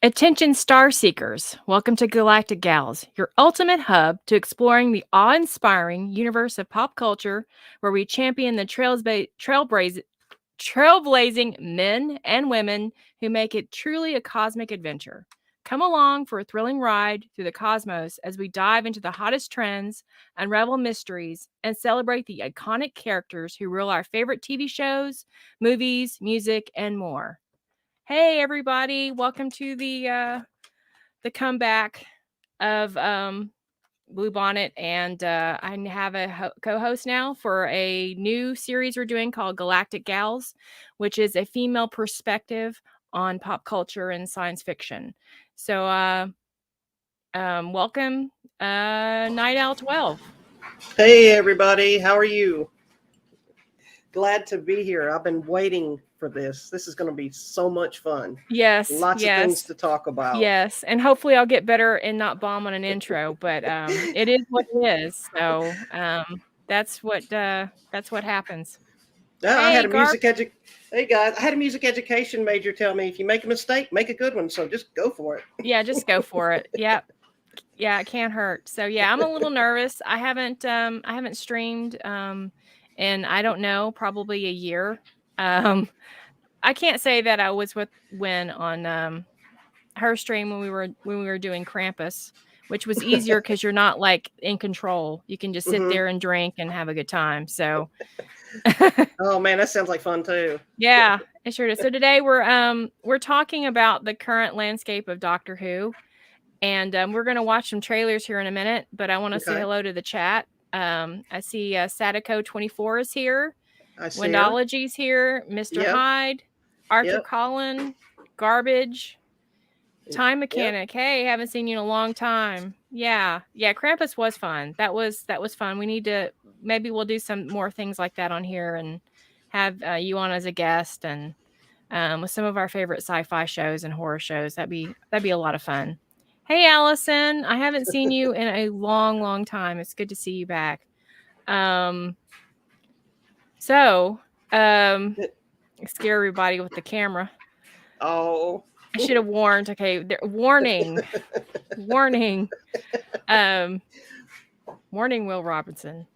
Attention star seekers, welcome to Galactic Gals, your ultimate hub to exploring the awe-inspiring universe of pop culture, where we champion the trailblazing men and women who make it truly a cosmic adventure. Come along for a thrilling ride through the cosmos as we dive into the hottest trends, unravel mysteries, and celebrate the iconic characters who rule our favorite TV shows, movies, music, and more. Hey everybody, welcome to the comeback of Blue Bonnet, and I have a co-host now for a new series we're doing called Galactic Gals, which is a female perspective on pop culture and science fiction. So welcome Night Owl 12. Hey everybody, how are you? Glad to be here. I've been waiting for this. This is going to be so much fun. Yes, Lots of things to talk about. Yes, and hopefully I'll get better and not bomb on an intro, but it is what it is. So that's what happens. Yeah, Hey, I had a Hey guys, I had a music education major tell me if you make a mistake, make a good one. So just go for it. Yeah, just go for it. Yeah, it can't hurt. So yeah, I'm a little nervous. I haven't streamed in I don't know, probably a year. I can't say that I was with Win on her stream when we were doing Krampus, which was easier because you're not like in control. You can just sit there and drink and have a good time. So oh man, that sounds like fun too. Yeah, it sure does. So today we're talking about the current landscape of Doctor Who, and we're gonna watch some trailers here in a minute. But I want to say hello to the chat. I see Sadako 24 is here. Windology's here. Mr. Hyde, Arthur Collin, Garbage. Time Mechanic. Hey, haven't seen you in a long time. Yeah. Krampus was fun. That was fun. We need to we'll do some more things like that on here and have you on as a guest and with some of our favorite sci-fi shows and horror shows. That'd be a lot of fun. Hey, Allison. I haven't seen you in a long time. It's good to see you back. Scare everybody with the camera. Oh. I should have warned. Okay, warning. Warning, Will Robinson.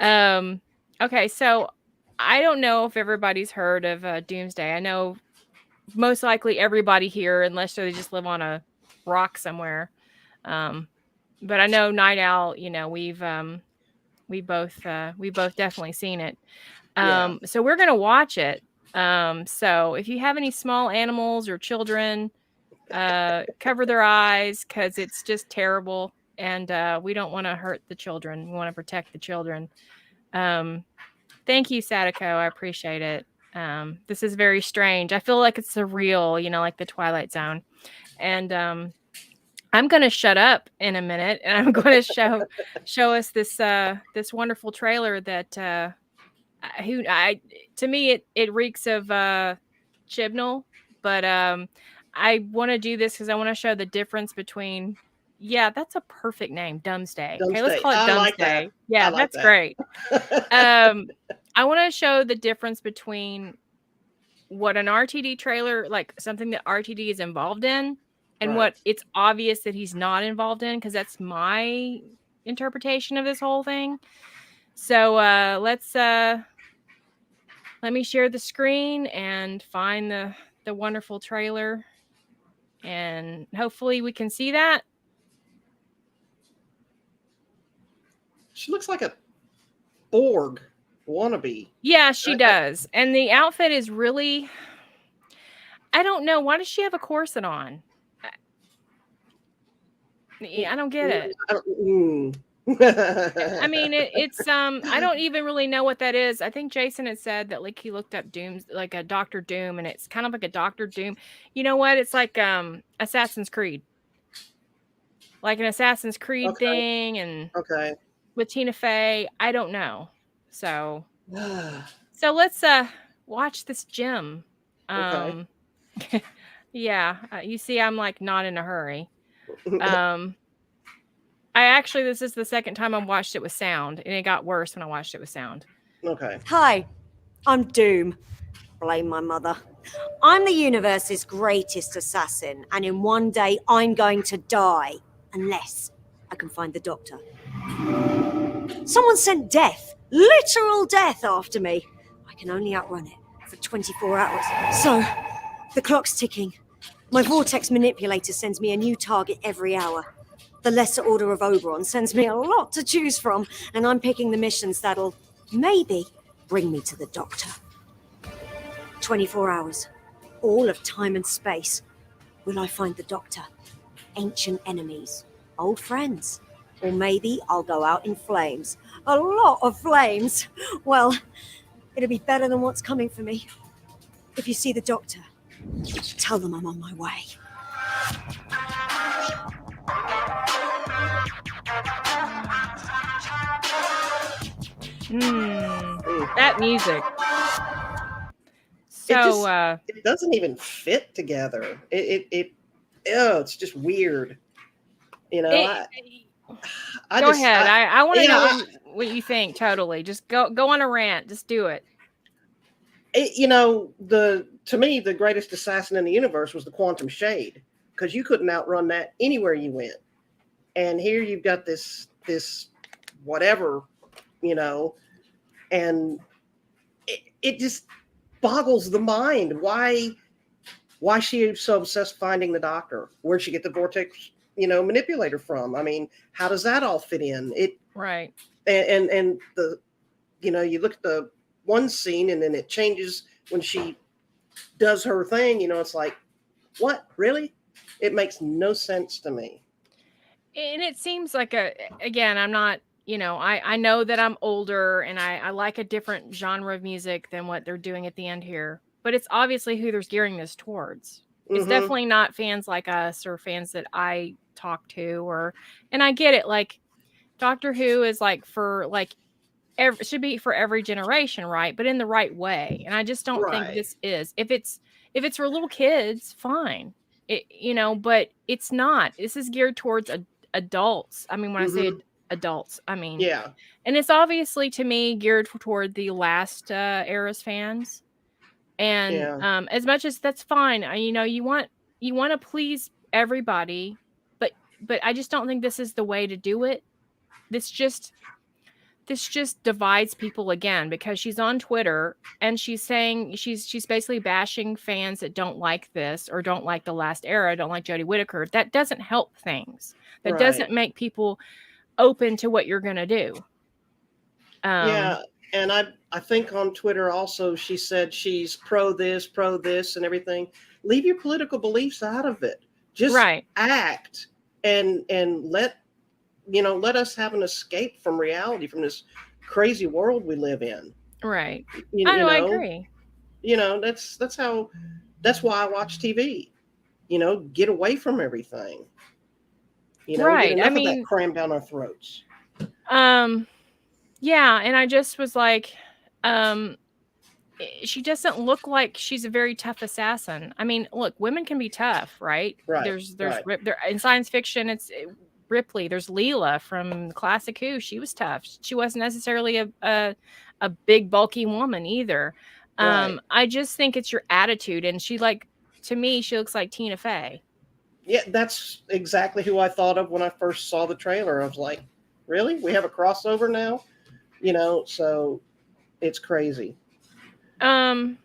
Okay, so I don't know if everybody's heard of Doomsday. I know most likely everybody here, unless they just live on a rock somewhere. But I know Night Owl. You know, we both definitely seen it. So we're gonna watch it. So if you have any small animals or children, cover their eyes because it's just terrible, and we don't want to hurt the children. We want to protect the children. Thank you, Sadako. I appreciate it. This is very strange. I feel like it's surreal, like the Twilight Zone. And I'm going to shut up in a minute, and I'm going to show us this wonderful trailer that to me it reeks of Chibnall, but I want to do this because I want to show the difference between. Yeah, that's a perfect name, Doomsday. Okay, let's call it Doomsday. Like that. Yeah, that's great. I want to show the difference between what an RTD trailer, like something that RTD is involved in, and what it's obvious that he's not involved in, because that's my interpretation of this whole thing. So let me share the screen and find the wonderful trailer, and hopefully we can see that. She looks like a Borg wannabe. Yeah, she does. And the outfit is really, I don't know. Why does she have a corset on? I don't get it. I mean, it's I don't even really know what that is. I think Jason had said that like he looked up Doom's, like a Doctor Doom, and it's kind of like a Doctor Doom. You know what? It's like Assassin's Creed. Like an Assassin's Creed thing, and with Tina Fey. I don't know. So let's watch this gem. Yeah, you see I'm like not in a hurry. This is the second time I've watched it with sound, and it got worse when I watched it with sound. Okay. Hi, I'm Doom. Blame my mother. I'm the universe's greatest assassin, and in one day I'm going to die, unless I can find the Doctor. Someone sent death, literal death, after me. I can only outrun it for 24 hours. So, the clock's ticking. My vortex manipulator sends me a new target every hour. The Lesser Order of Oberon sends me a lot to choose from, and I'm picking the missions that'll, maybe, bring me to the Doctor. 24 hours. All of time and space. Will I find the Doctor? Ancient enemies. Old friends. Or maybe I'll go out in flames. A lot of flames. Well, it'll be better than what's coming for me. If you see the Doctor, tell them I'm on my way. That music. So it doesn't even fit together. It's just weird. You know, go ahead. I want to know what you think. Totally. Just go on a rant. Just do it. You know, to me, the greatest assassin in the universe was the Quantum Shade, because you couldn't outrun that anywhere you went. And here you've got this whatever, you know, and it just boggles the mind. Why she so obsessed finding the Doctor? Where'd she get the vortex, you know, manipulator from? I mean, how does that all fit in? Right. And the, you know, you look at the one scene and then it changes when she does her thing. You know, it's like, what, really? It makes no sense to me. And it seems like again, I'm not, you know, I know that I'm older and I like a different genre of music than what they're doing at the end here, but it's obviously who they're gearing this towards. It's definitely not fans like us or fans that I talk to, and I get it. Like Doctor Who is like for like should be for every generation, right? But in the right way. And I just don't think this is. If it's for little kids, fine. You know, but it's not. This is geared towards adults. I mean, when I say adults, I mean, yeah. And it's obviously to me geared toward the last era's fans. And as much as that's fine, you know, you want to please everybody, but I just don't think this is the way to do it. This just divides people again, because she's on Twitter and she's saying she's basically bashing fans that don't like this or don't like the last era, don't like Jodie Whittaker. That doesn't help things. That doesn't make people open to what you're going to do. Yeah. And I think on Twitter also, she said she's pro this and everything. Leave your political beliefs out of it. Just act and let us have an escape from reality, from this crazy world we live in. Right. I agree. You know, that's why I watch TV. You know, get away from everything. You know, get enough of that crammed down our throats. Yeah, and I just was like, she doesn't look like she's a very tough assassin. I mean, look, women can be tough, right? There's in science fiction, it's Ripley. There's Leela from Classic Who. She was tough. She wasn't necessarily a big bulky woman either. I just think it's your attitude, and to me, she looks like Tina Fey. Yeah, that's exactly who I thought of when I first saw the trailer. I was like, really? We have a crossover now? You know, so it's crazy. And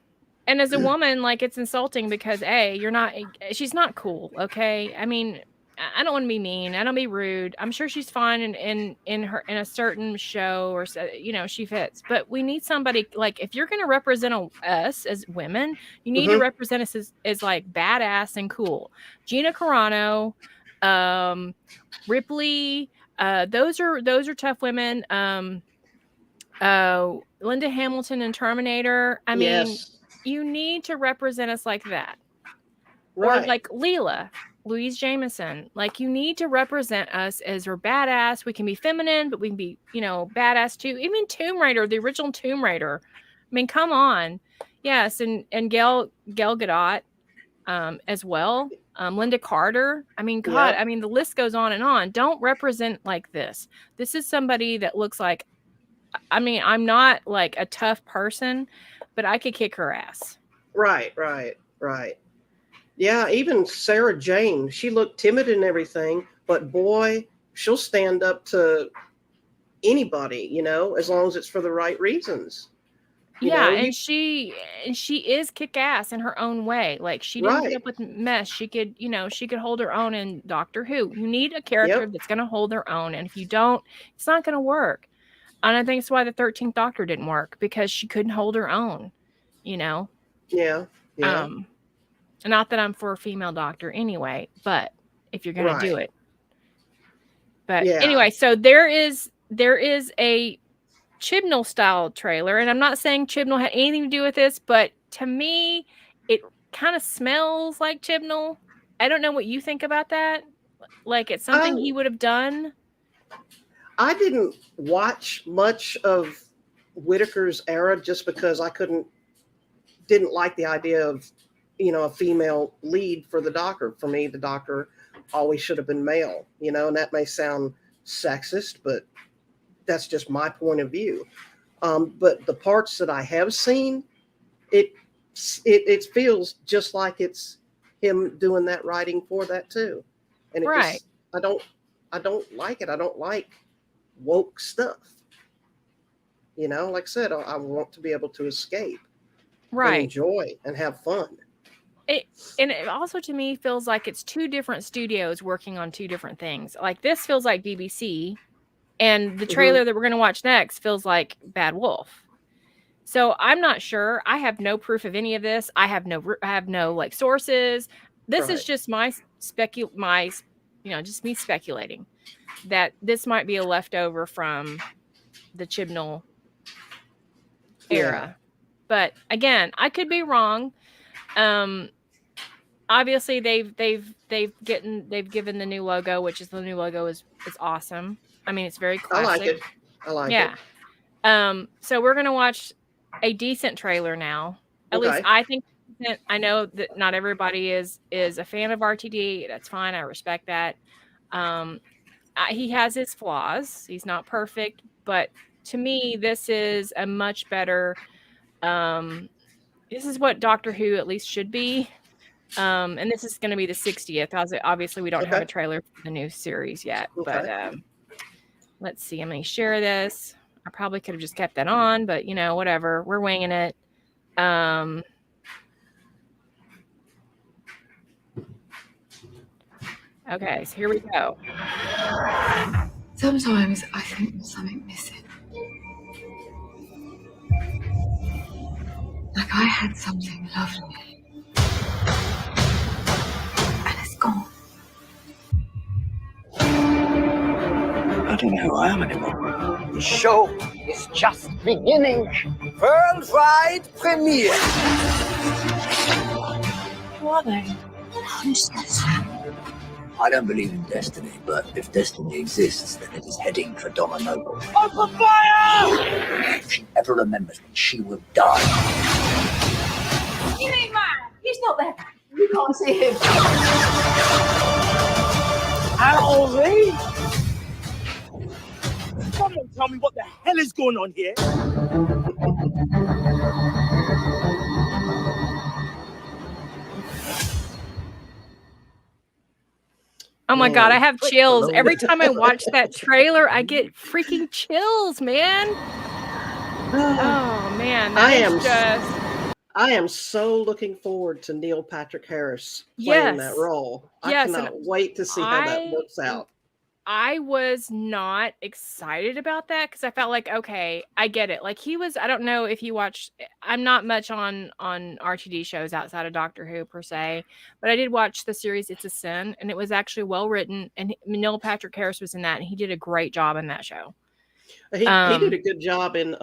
as a woman, like, it's insulting because she's not cool. Okay. I mean, I don't want to be mean. I don't be rude. I'm sure she's fine in a certain show, or, you know, she fits, but we need somebody like, if you're going to represent us as women, you need to represent us as like badass and cool. Gina Carano, Ripley, those are tough women. Linda Hamilton in Terminator. I mean, you need to represent us like that. Or like Leela, Louise Jameson. Like, you need to represent us as we're badass. We can be feminine, but we can be, you know, badass too. Even Tomb Raider, the original Tomb Raider. I mean, come on. Yes, and Gal Gadot as well. Linda Carter. I mean, God, I mean, the list goes on and on. Don't represent like this. This is somebody that looks like, I mean, I'm not like a tough person, but I could kick her ass. Right. Right. Yeah, even Sarah Jane, she looked timid and everything, but boy, she'll stand up to anybody, as long as it's for the right reasons. Yeah, You and she is kick ass in her own way. Like she didn't put right. up with mess. She could, she could hold her own in Doctor Who. You need a character Yep. that's going to hold their own, and if you don't, it's not going to work. And I think it's why the 13th Doctor didn't work, because she couldn't hold her own. You know, Yeah. Yeah. not that I'm for a female Doctor anyway, but if you're going to do Right. it. But Yeah. anyway, so there is a Chibnall style trailer, and I'm not saying Chibnall had anything to do with this, but to me, it kind of smells like Chibnall. I don't know what you think about that. Like it's something he would have done. I didn't watch much of Whitaker's era just because I didn't like the idea of, a female lead for the Doctor. For me, the Doctor always should have been male, and that may sound sexist, but that's just my point of view. But the parts that I have seen, it feels just like it's him doing that writing for that too, and it Right. just I don't like it. I don't like woke stuff. Like I said, I want to be able to escape and Right. enjoy and have fun. And it also to me feels like it's two different studios working on two different things. Like this feels like BBC, and the trailer that we're going to watch next feels like Bad Wolf. So I'm not sure. I have no proof of any of this. I have no like sources. This is Right. just just me speculating that this might be a leftover from the Chibnall era. But again, I could be wrong. Obviously they've given the new logo, which is the new logo is awesome. I mean, it's very classic. I like it. So we're gonna watch a decent trailer now. At least I think. I know that not everybody is a fan of RTD. That's fine. I respect that. He has his flaws. He's not perfect, but to me, this is a much better. This is what Doctor Who at least should be. And this is going to be the 60th. Obviously, we don't have a trailer for the new series yet, but let's see. I'm going to share this. I probably could have just kept that on, but whatever. We're winging it. Okay, so here we go. Sometimes I think there's something missing. Like I had something lovely. And it's gone. I don't know who I am anymore. The show is just beginning. Worldwide premiere. Who are they? Monsters. I don't believe in destiny, but if destiny exists, then it is heading for Donna Noble. Open fire! If she ever remembers when she will die. You ain't mine. He's not there. You can't see him. Already? Someone tell me what the hell is going on here? Oh my God, I have chills. Every time I watch that trailer, I get freaking chills, man. Oh man, I am so looking forward to Neil Patrick Harris playing that role. I cannot wait to see how that works out. I was not excited about that because I felt like, okay, I get it. Like I don't know if you watched, I'm not much on RTD shows outside of Doctor Who per se, but I did watch the series It's a Sin, and it was actually well written, and Neil Patrick Harris was in that, and he did a great job in that show. He did a good job in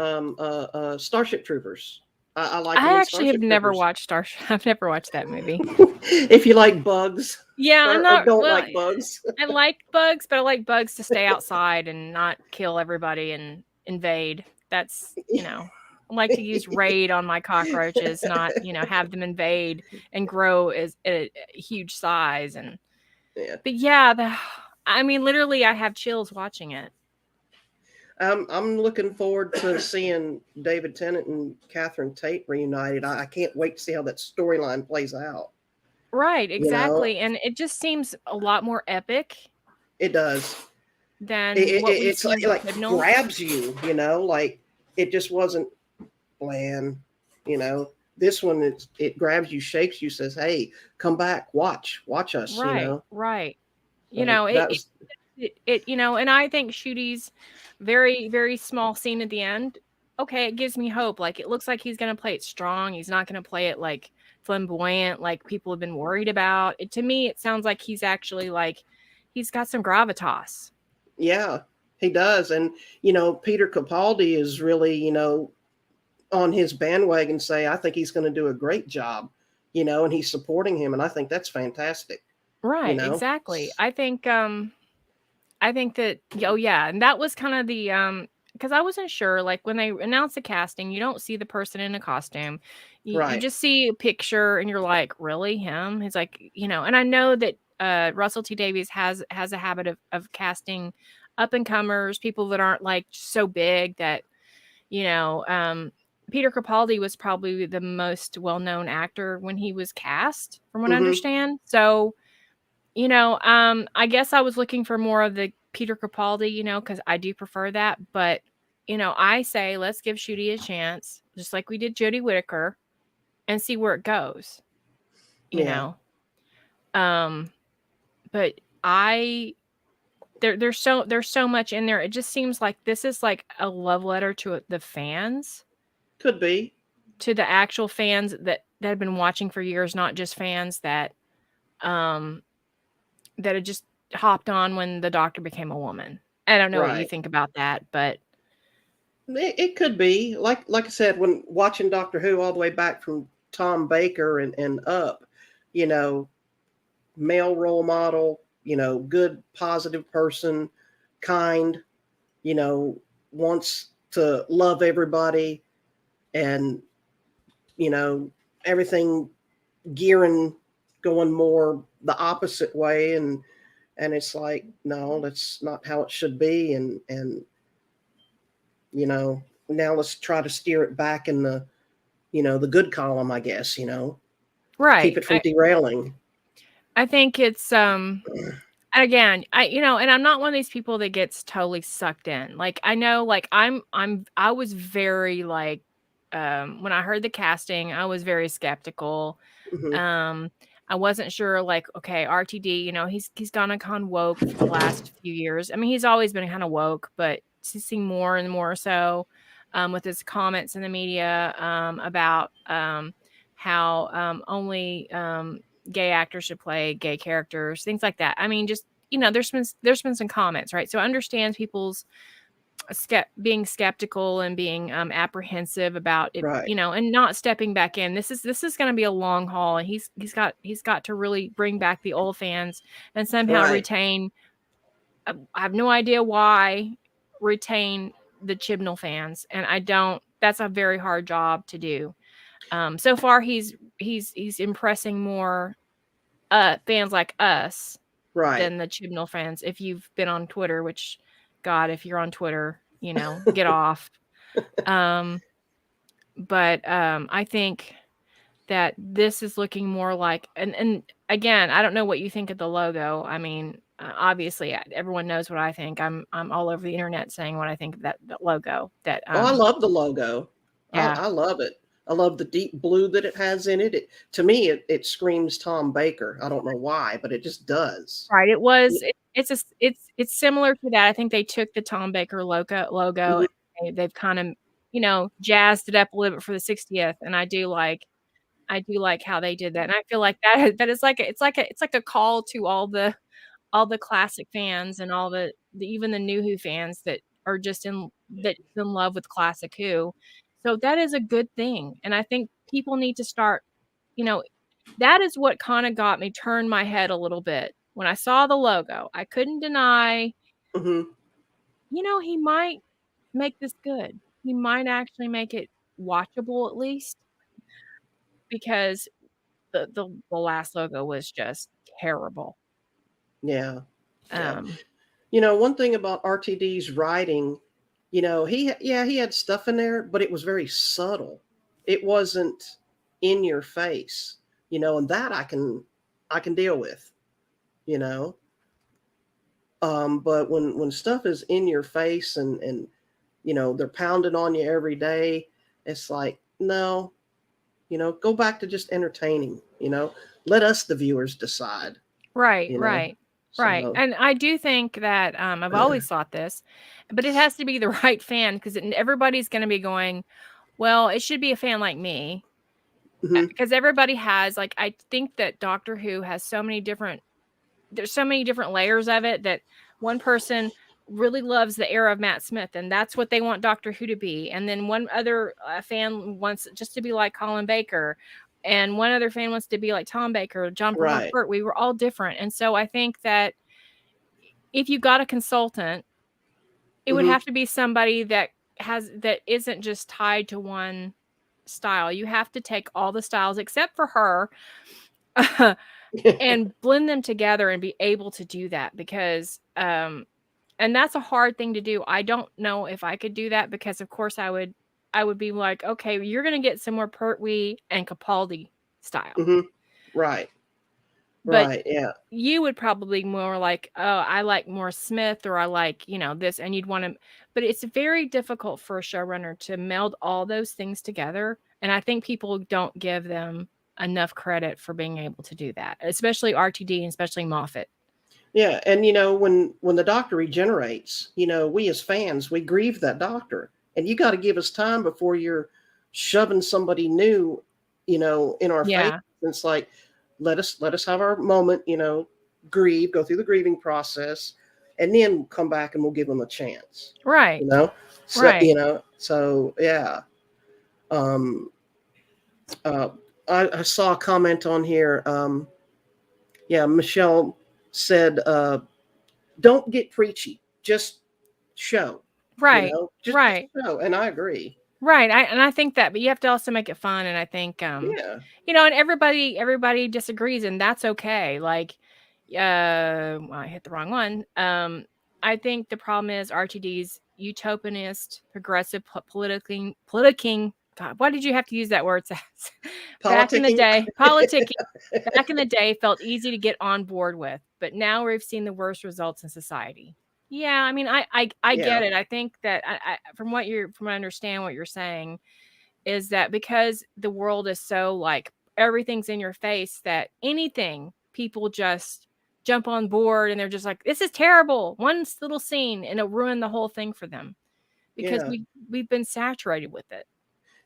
Starship Troopers. I actually have never watched Starship. I've never watched that movie. If you like bugs. Yeah, I'm not. Don't like bugs. I like bugs, but I like bugs to stay outside and not kill everybody and invade. That's I like to use raid on my cockroaches, not have them invade and grow as a huge size. And but literally, I have chills watching it. I'm looking forward to seeing David Tennant and Catherine Tate reunited. I can't wait to see how that storyline plays out. Right, You know, exactly. And it just seems a lot more epic it does. than what we've It's seen like, with Chibnall. grabs you. Like it just wasn't bland. You know, this one it grabs you, shakes you, says, "Hey, come back, watch us." Right, right. You Like know, that was and I think Shooty's very, very small scene at the end. Okay, it gives me hope. Like it looks like he's gonna play it strong. He's not gonna play it like flamboyant, like people have been worried about. To me, it sounds like he's actually like he's got some gravitas. yeah, he does, and Peter Capaldi is really on his bandwagon. Say, I think he's going to do a great job. And he's supporting him, and I think that's fantastic. You Right, know, exactly. I think that oh yeah, and that was kind of the because I wasn't sure like when they announced the casting, you don't see the person in a costume. You right? just see a picture and you're like, "Really him?" He's like, and I know that Russell T Davies has a habit of casting up and comers, people that aren't like so big that, you know, um Peter Capaldi was probably the most well-known actor when he was cast, from what I Hmm. understand. So, I guess I was looking for more of the Peter Capaldi, because I do prefer that. But, I say let's give Shooty a chance, just like we did Jodie Whittaker, and see where it goes. You Yeah, know, um, but there's so much in there. It just seems like this is like a love letter to the fans, could be. to the actual fans that have been watching for years, not just fans um that had just hopped on when the Doctor became a woman. I don't know what you Right. think about that, but It could be. Like I said, when watching Doctor Who all the way back from Tom Baker and up, you know, male role model, good, positive person, kind, you know, wants to love everybody, and you know everything gearing going more the opposite way, and it's like, no, that's not how it should be, and now let's try to steer it back in the good column, I guess. Keep right. it from derailing. I think it's again, and I'm not one of these people that gets totally sucked in. Like I know like I was very like when I heard the casting, I was very skeptical. Hmm. Um I wasn't sure like okay, RTD, he's gone woke for the last few years. I mean, he's always been kind of woke, but seeing more and more so with his comments in the media about how only gay actors should play gay characters, things like that. I mean, just there's been some comments, right? So I understand people's being skeptical and being apprehensive about it, Right. and not stepping back in. This is going to be a long haul, and he's got to really bring back the old fans and somehow Right. retain. I have no idea why retain the Chibnall fans, and I don't. That's a very hard job to do. So far, he's impressing more fans like us Right. than the Chibnall fans. If you've been on Twitter, which, God, if you're on Twitter, get off. Um, but I think that this is looking more like, and again, I don't know what you think of the logo. I mean, obviously, everyone knows what I think. I'm all over the internet saying what I think of that logo. That Oh, I love the logo. yeah. I love it. I love the deep blue that it has in it. To me, it screams Tom Baker. I don't know why, but it just does. Right, it's similar to that. I think they took the Tom Baker logo Mhm. and they've kind of, jazzed it up a little bit for the 60th, and I do like how they did that, and I feel like that is like it's like a call to all the classic fans and all the even the new Who fans that are just in love with classic Who. So that is a good thing, and I think people need to start, you know, that is what kinda got me turned my head a little bit. When I saw the logo, I couldn't deny, Mhm. he might make this good. He might actually make it watchable at least, because the last logo was just terrible. Yeah. Yeah. Um One thing about RTD's writing, You know, he had stuff in there, but it was very subtle. It wasn't in your face, you know, and that I can deal with, you know. But when stuff is in your face and you know they're pounding on you every day, it's like no, you know, go back to just entertaining. You know, let us the viewers decide. Right, You know, right, right. so And I do think that I've always thought this, but it has to be the right fan because everybody's going to be going, well, it should be a fan like me. mhm, Because everybody has, like, I think that Doctor Who has so many different, there's so many different layers of it that one person really loves the era of Matt Smith and that's what they want Doctor Who to be. And then one other fan wants it just to be like Colin Baker. And one other fan wants to be like Tom Baker, John Paul right. Lefort. We were all different. And so I think that if you got a consultant, it would Hmm. have to be somebody that isn't just tied to one style. You have to take all the styles except for her and blend them together and be able to do that because and that's a hard thing to do. I don't know if I could do that because of course I would be like, okay, you're going to get some more Pertwee and Capaldi style. Hmm. Right. But Right. Yeah. you would probably more like, oh, I like more Smith or I like, this and you'd want to, but it's very difficult for a showrunner to meld all those things together. And I think people don't give them enough credit for being able to do that, especially RTD and especially Moffat. Yeah. And you know, when the doctor regenerates, you know, we as fans, we grieve that doctor. And you got to give us time before you're shoving somebody new, you know, in our face. Yeah. It's like let us have our moment, you know, grieve, go through the grieving process, and then come back and we'll give them a chance. Right. You know? So, Right. you know, so yeah. Um uh I saw a comment on here. Yeah, Michelle said don't get preachy, just show, you Right. know, just Right. show. And I agree. Right. I think that, but you have to also make it fun. And I think, Yeah. and everybody disagrees and that's okay. Like, well, I hit the wrong one. I think the problem is RTD's utopianist, progressive, politicking. God, why did you have to use that word? Back in the Politicking. day, politicking. Back in the day, felt easy to get on board with, but now we've seen the worst results in society. Yeah, I mean, I Yeah. get it. I think that from what I understand what you're saying is that because the world is so like everything's in your face that anything people just jump on board and they're just like this is terrible. One little scene and it'll ruin the whole thing for them because Yeah. we've been saturated with it.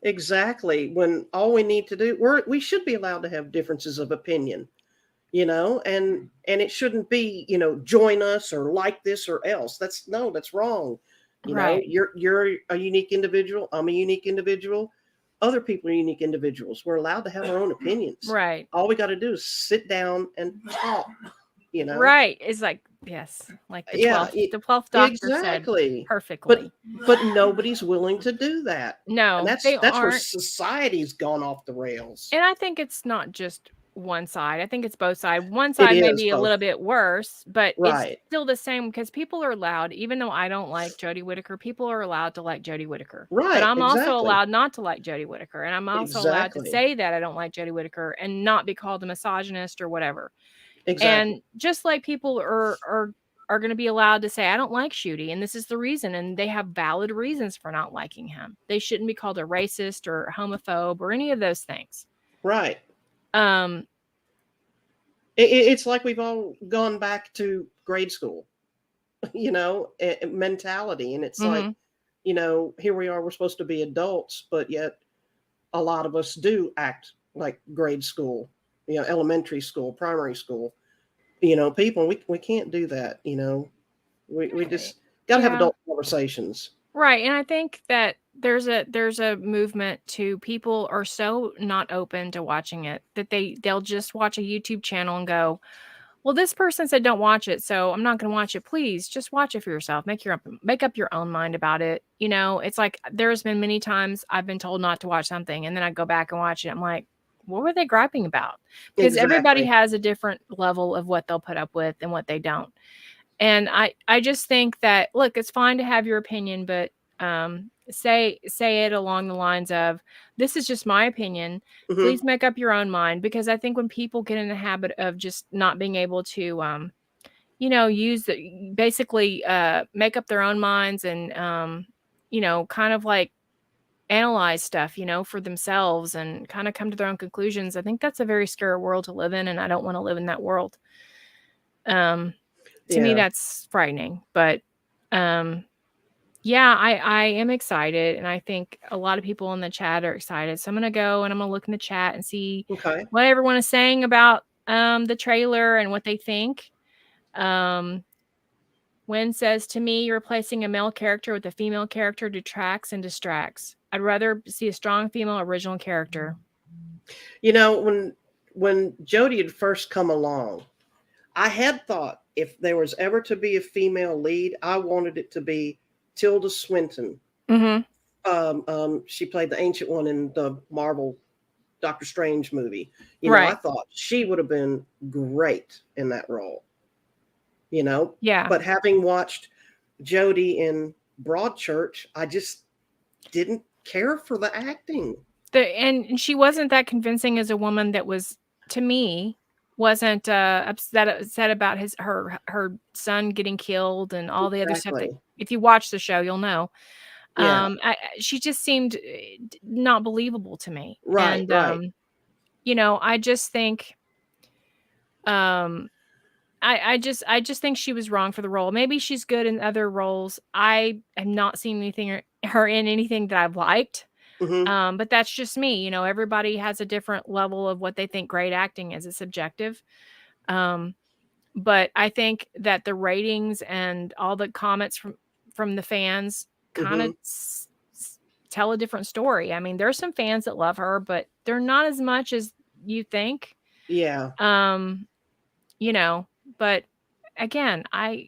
Exactly. When all we need to do, we should be allowed to have differences of opinion, you know, and it shouldn't be, you know, join us or like this or else. That's wrong. You know, Right. you're a unique individual. I'm a unique individual. Other people are unique individuals. We're allowed to have our own opinions. Right. All we got to do is sit down and talk, you know. Right. It's like yes, like the Yeah, 12th doctor said exactly. perfectly. But nobody's willing to do that. And No, they that's where aren't. society's gone off the rails. And I think it's not just one side. I think it's both sides. One It side may is be a both. little bit worse, but it's Right. still the same because people are allowed, even though I don't like Jodie Whittaker, people are allowed to like Jodie Whittaker. But Right. I'm also Exactly. allowed not to like Jodie Whittaker. And I'm also allowed to Exactly. say that I don't like Jodie Whittaker and not be called a misogynist or whatever. Exactly. And just like people are going to be allowed to say, I don't like Shooty, and this is the reason, and they have valid reasons for not liking him. They shouldn't be called a racist or homophobe or any of those things. Right. Um, It's like we've all gone back to grade school, you know, mentality. And it's like, mhm. you know, here we are, we're supposed to be adults, but yet a lot of us do act like grade school, you know, elementary school, primary school, you know, people, we can't do that, you know. We just got to have Yeah. adult conversations. Right. And I think that there's a movement to people are so not open to watching it that they'll just watch a YouTube channel and go, well, this person said don't watch it, so I'm not going to watch it. Please just watch it for yourself. Make up your own mind about it. You know, it's like there's been many times I've been told not to watch something and then I go back and watch it. I'm like, what were they griping about? Because everybody Exactly. has a different level of what they'll put up with and what they don't. And I just think that look, it's fine to have your opinion, but say it along the lines of, this is just my opinion. Mhm. Please make up your own mind, because I think when people get in the habit of just not being able to basically make up their own minds and kind of like analyze stuff, for themselves and kind of come to their own conclusions. I think that's a very scary world to live in, and I don't want to live in that world. To me, Yeah. that's frightening. But yeah, I am excited, and I think a lot of people in the chat are excited. So I'm gonna go and I'm gonna look in the chat and see Okay. what everyone is saying about the trailer and what they think. Wen says, to me, replacing a male character with a female character detracts and distracts. I'd rather see a strong female original character. You know, when Jodie had first come along, I had thought if there was ever to be a female lead, I wanted it to be Tilda Swinton. Mm-hmm. She played the ancient one in the Marvel Doctor Strange movie. I Right. thought she would have been great in that role. Yeah. But having watched Jodie in Broadchurch, I just didn't care for the acting. And she wasn't that convincing as a woman that was, to me, wasn't upset about her son getting killed and all the other stuff that, Exactly. if you watch the show, you'll know. Yeah. She just seemed not believable to me. Right, And right. I just think I just think she was wrong for the role. Maybe she's good in other roles. I have not seen her in anything that I've liked. Mhm. But that's just me. Everybody has a different level of what they think great acting is. It's subjective. But I think that the ratings and all the comments from the fans kind of Mhm. tell a different story. I mean, there's some fans that love her, but they're not as much as you think. Yeah. But again,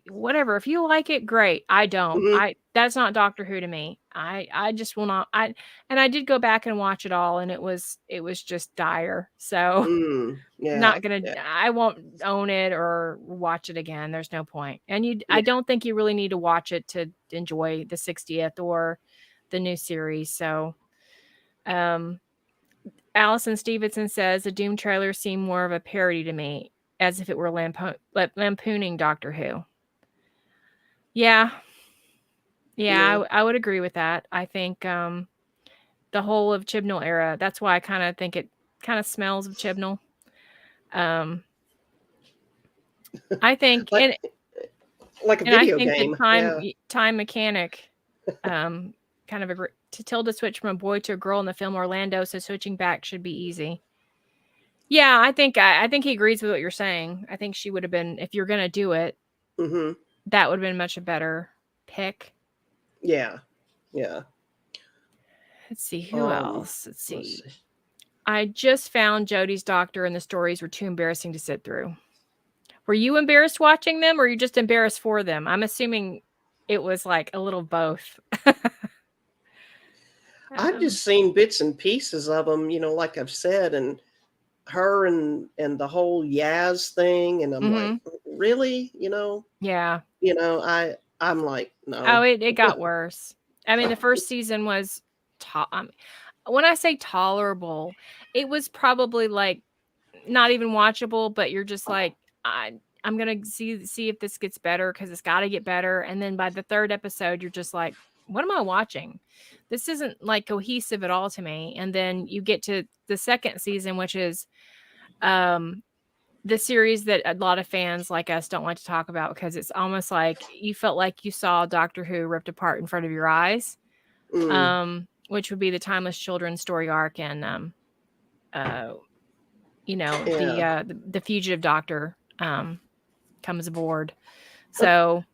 whatever. If you like it, great. I don't. Mhm. That's not Doctor Who to me. I just will not. I did go back and watch it all, and it was just dire. So Yeah. not gonna. Yeah. I won't own it or watch it again. There's no point. And Yeah. I don't think you really need to watch it to enjoy the 60th or the new series. So, Allison Stevenson says the Doom trailer seemed more of a parody to me, as if it were lampooning Doctor Who. Yeah. Yeah, I would agree with that. I think the whole of Chibnall era, that's why I kind of think it kind of smells of Chibnall. I think like a and I video think game. that time mechanic kind of to Tilda switch from a boy to a girl in the film Orlando, so switching back should be easy. Yeah, I think he agrees with what you're saying. I think she would have been, if you're going to do it, Mhm. that would have been much a better pick. Yeah. Yeah. Let's see who else. Let's see. Let's see. I just found Jodie's Doctor and the stories were too embarrassing to sit through. Were you embarrassed watching them, or are you just embarrassed for them? I'm assuming it was like a little both. I've just seen bits and pieces of them, like I've said, and her and the whole Yaz thing, and I'm like, really, Yeah. I'm like, no. Oh, it got worse. I mean, the first season was when I say tolerable, it was probably like not even watchable, but you're just like, I'm gonna see if this gets better, because it's got to get better. And then by the third episode, you're just like, what am I watching? This isn't like cohesive at all to me. And then you get to the second season, which is the series that a lot of fans like us don't like to talk about, because it's almost like you felt like you saw Doctor Who ripped apart in front of your eyes. Which would be the Timeless Children story arc, and the fugitive doctor comes aboard. So,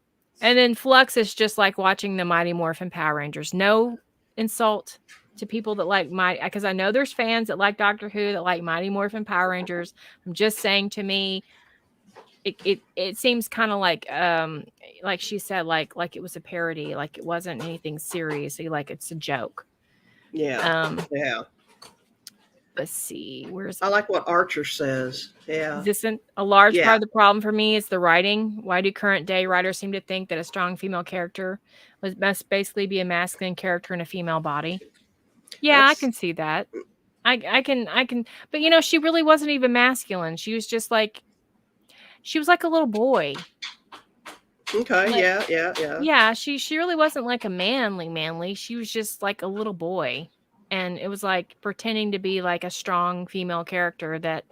and then Flux is just like watching the Mighty Morphin Power Rangers. No insult to people that like because I know there's fans that like Doctor Who that like Mighty Morphin Power Rangers. I'm just saying, to me, it seems kind of like she said, like it was a parody, like it wasn't anything serious, like it's a joke. Yeah. Yeah. let's see, where's I like what Archer says. Yeah. this a large Yeah. part of the problem for me is the writing. Why do current day writers seem to think that a strong female character must basically be a masculine character in a female body? Yeah, I That's- can see that. I can, but you know, she really wasn't even masculine. She was just like, she was like a little boy. Okay. Like, Yeah. yeah, she really wasn't like a manly. She was just like a little boy. And it was like pretending to be like a strong female character that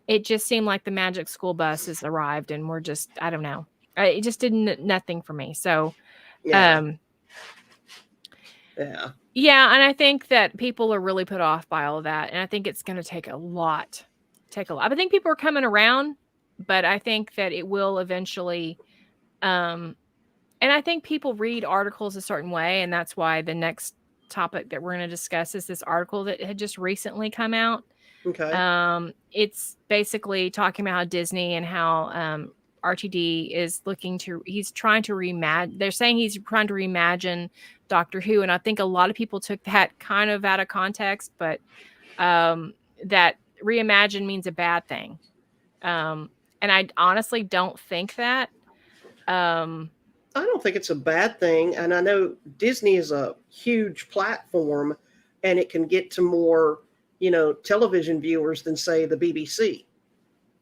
it just seemed like the magic school bus has arrived and we're just, I don't know. It just didn't nothing for me. So, Yeah. yeah. Yeah, and I think that people are really put off by all of that, and I think it's going to take a lot. I think people are coming around, but I think that it will eventually. And I think people read articles a certain way, and that's why the next topic that we're going to discuss is this article that had just recently come out. Okay. It's basically talking about how Disney and how RTD is he's trying to they're saying he's trying to reimagine Doctor Who. And I think a lot of people took that kind of out of context, but that reimagine means a bad thing. And I honestly don't think that. I don't think it's a bad thing. And I know Disney is a huge platform and it can get to more, television viewers than, say, the BBC.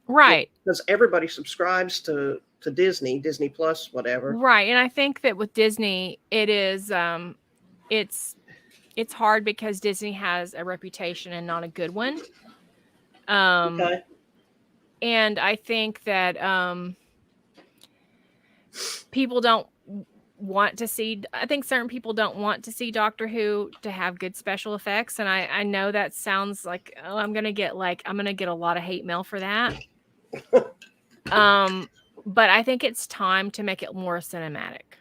Right. Because everybody subscribes to Disney Plus, whatever. Right. And I think that with Disney, it is it's hard because Disney has a reputation and not a good one. Okay. And I think that people don't want to see, I think certain people don't want to see Doctor Who to have good special effects. And I know that sounds like, oh, I'm going to get a lot of hate mail for that. But I think it's time to make it more cinematic.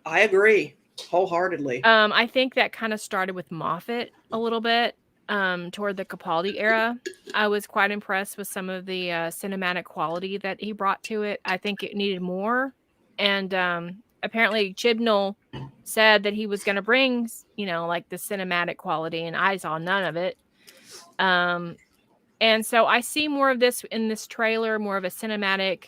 I agree wholeheartedly. I think that kind of started with Moffat a little bit. Toward the Capaldi era, I was quite impressed with some of the cinematic quality that he brought to it. I think it needed more. And apparently Chibnall said that he was going to bring, like the cinematic quality, and I saw none of it. And so I see more of this in this trailer, more of a cinematic.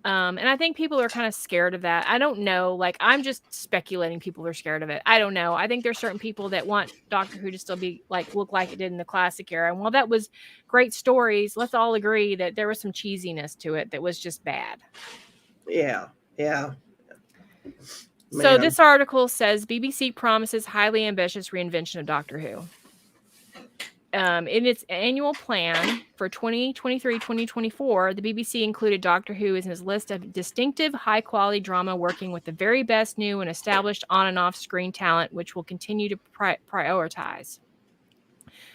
And I think people are kind of scared of that. I don't know. Like, I'm just speculating people are scared of it. I don't know. I think there's certain people that want Doctor Who to still be look like it did in the classic era. And while that was great stories, let's all agree that there was some cheesiness to it that was just bad. Yeah. So this article says BBC promises highly ambitious reinvention of Doctor Who. In its annual plan for 2023-2024, the BBC included Doctor Who in its list of distinctive, high-quality drama working with the very best new and established on- and off-screen talent, which will continue to prioritize.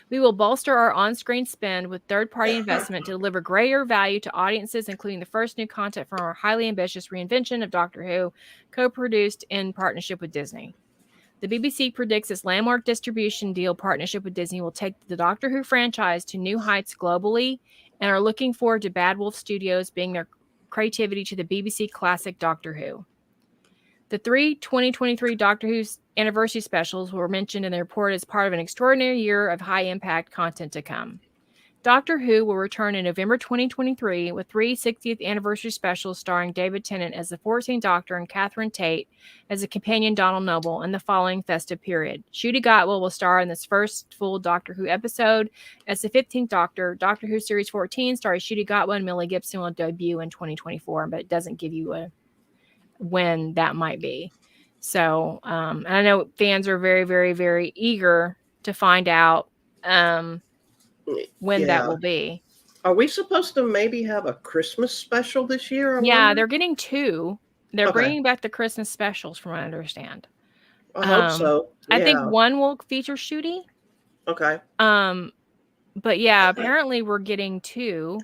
We will bolster our on-screen spend with third-party investment to deliver greater value to audiences, including the first new content from our highly ambitious reinvention of Doctor Who, co-produced in partnership with Disney. The BBC predicts its landmark distribution deal partnership with Disney will take the Doctor Who franchise to new heights globally and are looking forward to Bad Wolf Studios bringing their creativity to the BBC classic Doctor Who. The 2023 Doctor Who's anniversary specials were mentioned in the report as part of an extraordinary year of high-impact content to come. Doctor Who will return in November 2023 with 3 60th anniversary specials starring David Tennant as the 14th Doctor and Catherine Tate as a companion Donald Noble in the following festive period. Ncuti Gatwa will star in this first full Doctor Who episode as the 15th Doctor. Doctor Who Series 14 stars Ncuti Gatwa and Millie Gibson will debut in 2024, but it doesn't give you when that might be. So, and I know fans are very, very, very eager to find out when that will be. Are we supposed to maybe have a Christmas special this year? Yeah, they're getting 2. They're bringing back the Christmas specials, from what I understand. I hope so. Yeah. I think one will feature Ncuti. Okay. But yeah, apparently we're getting 2.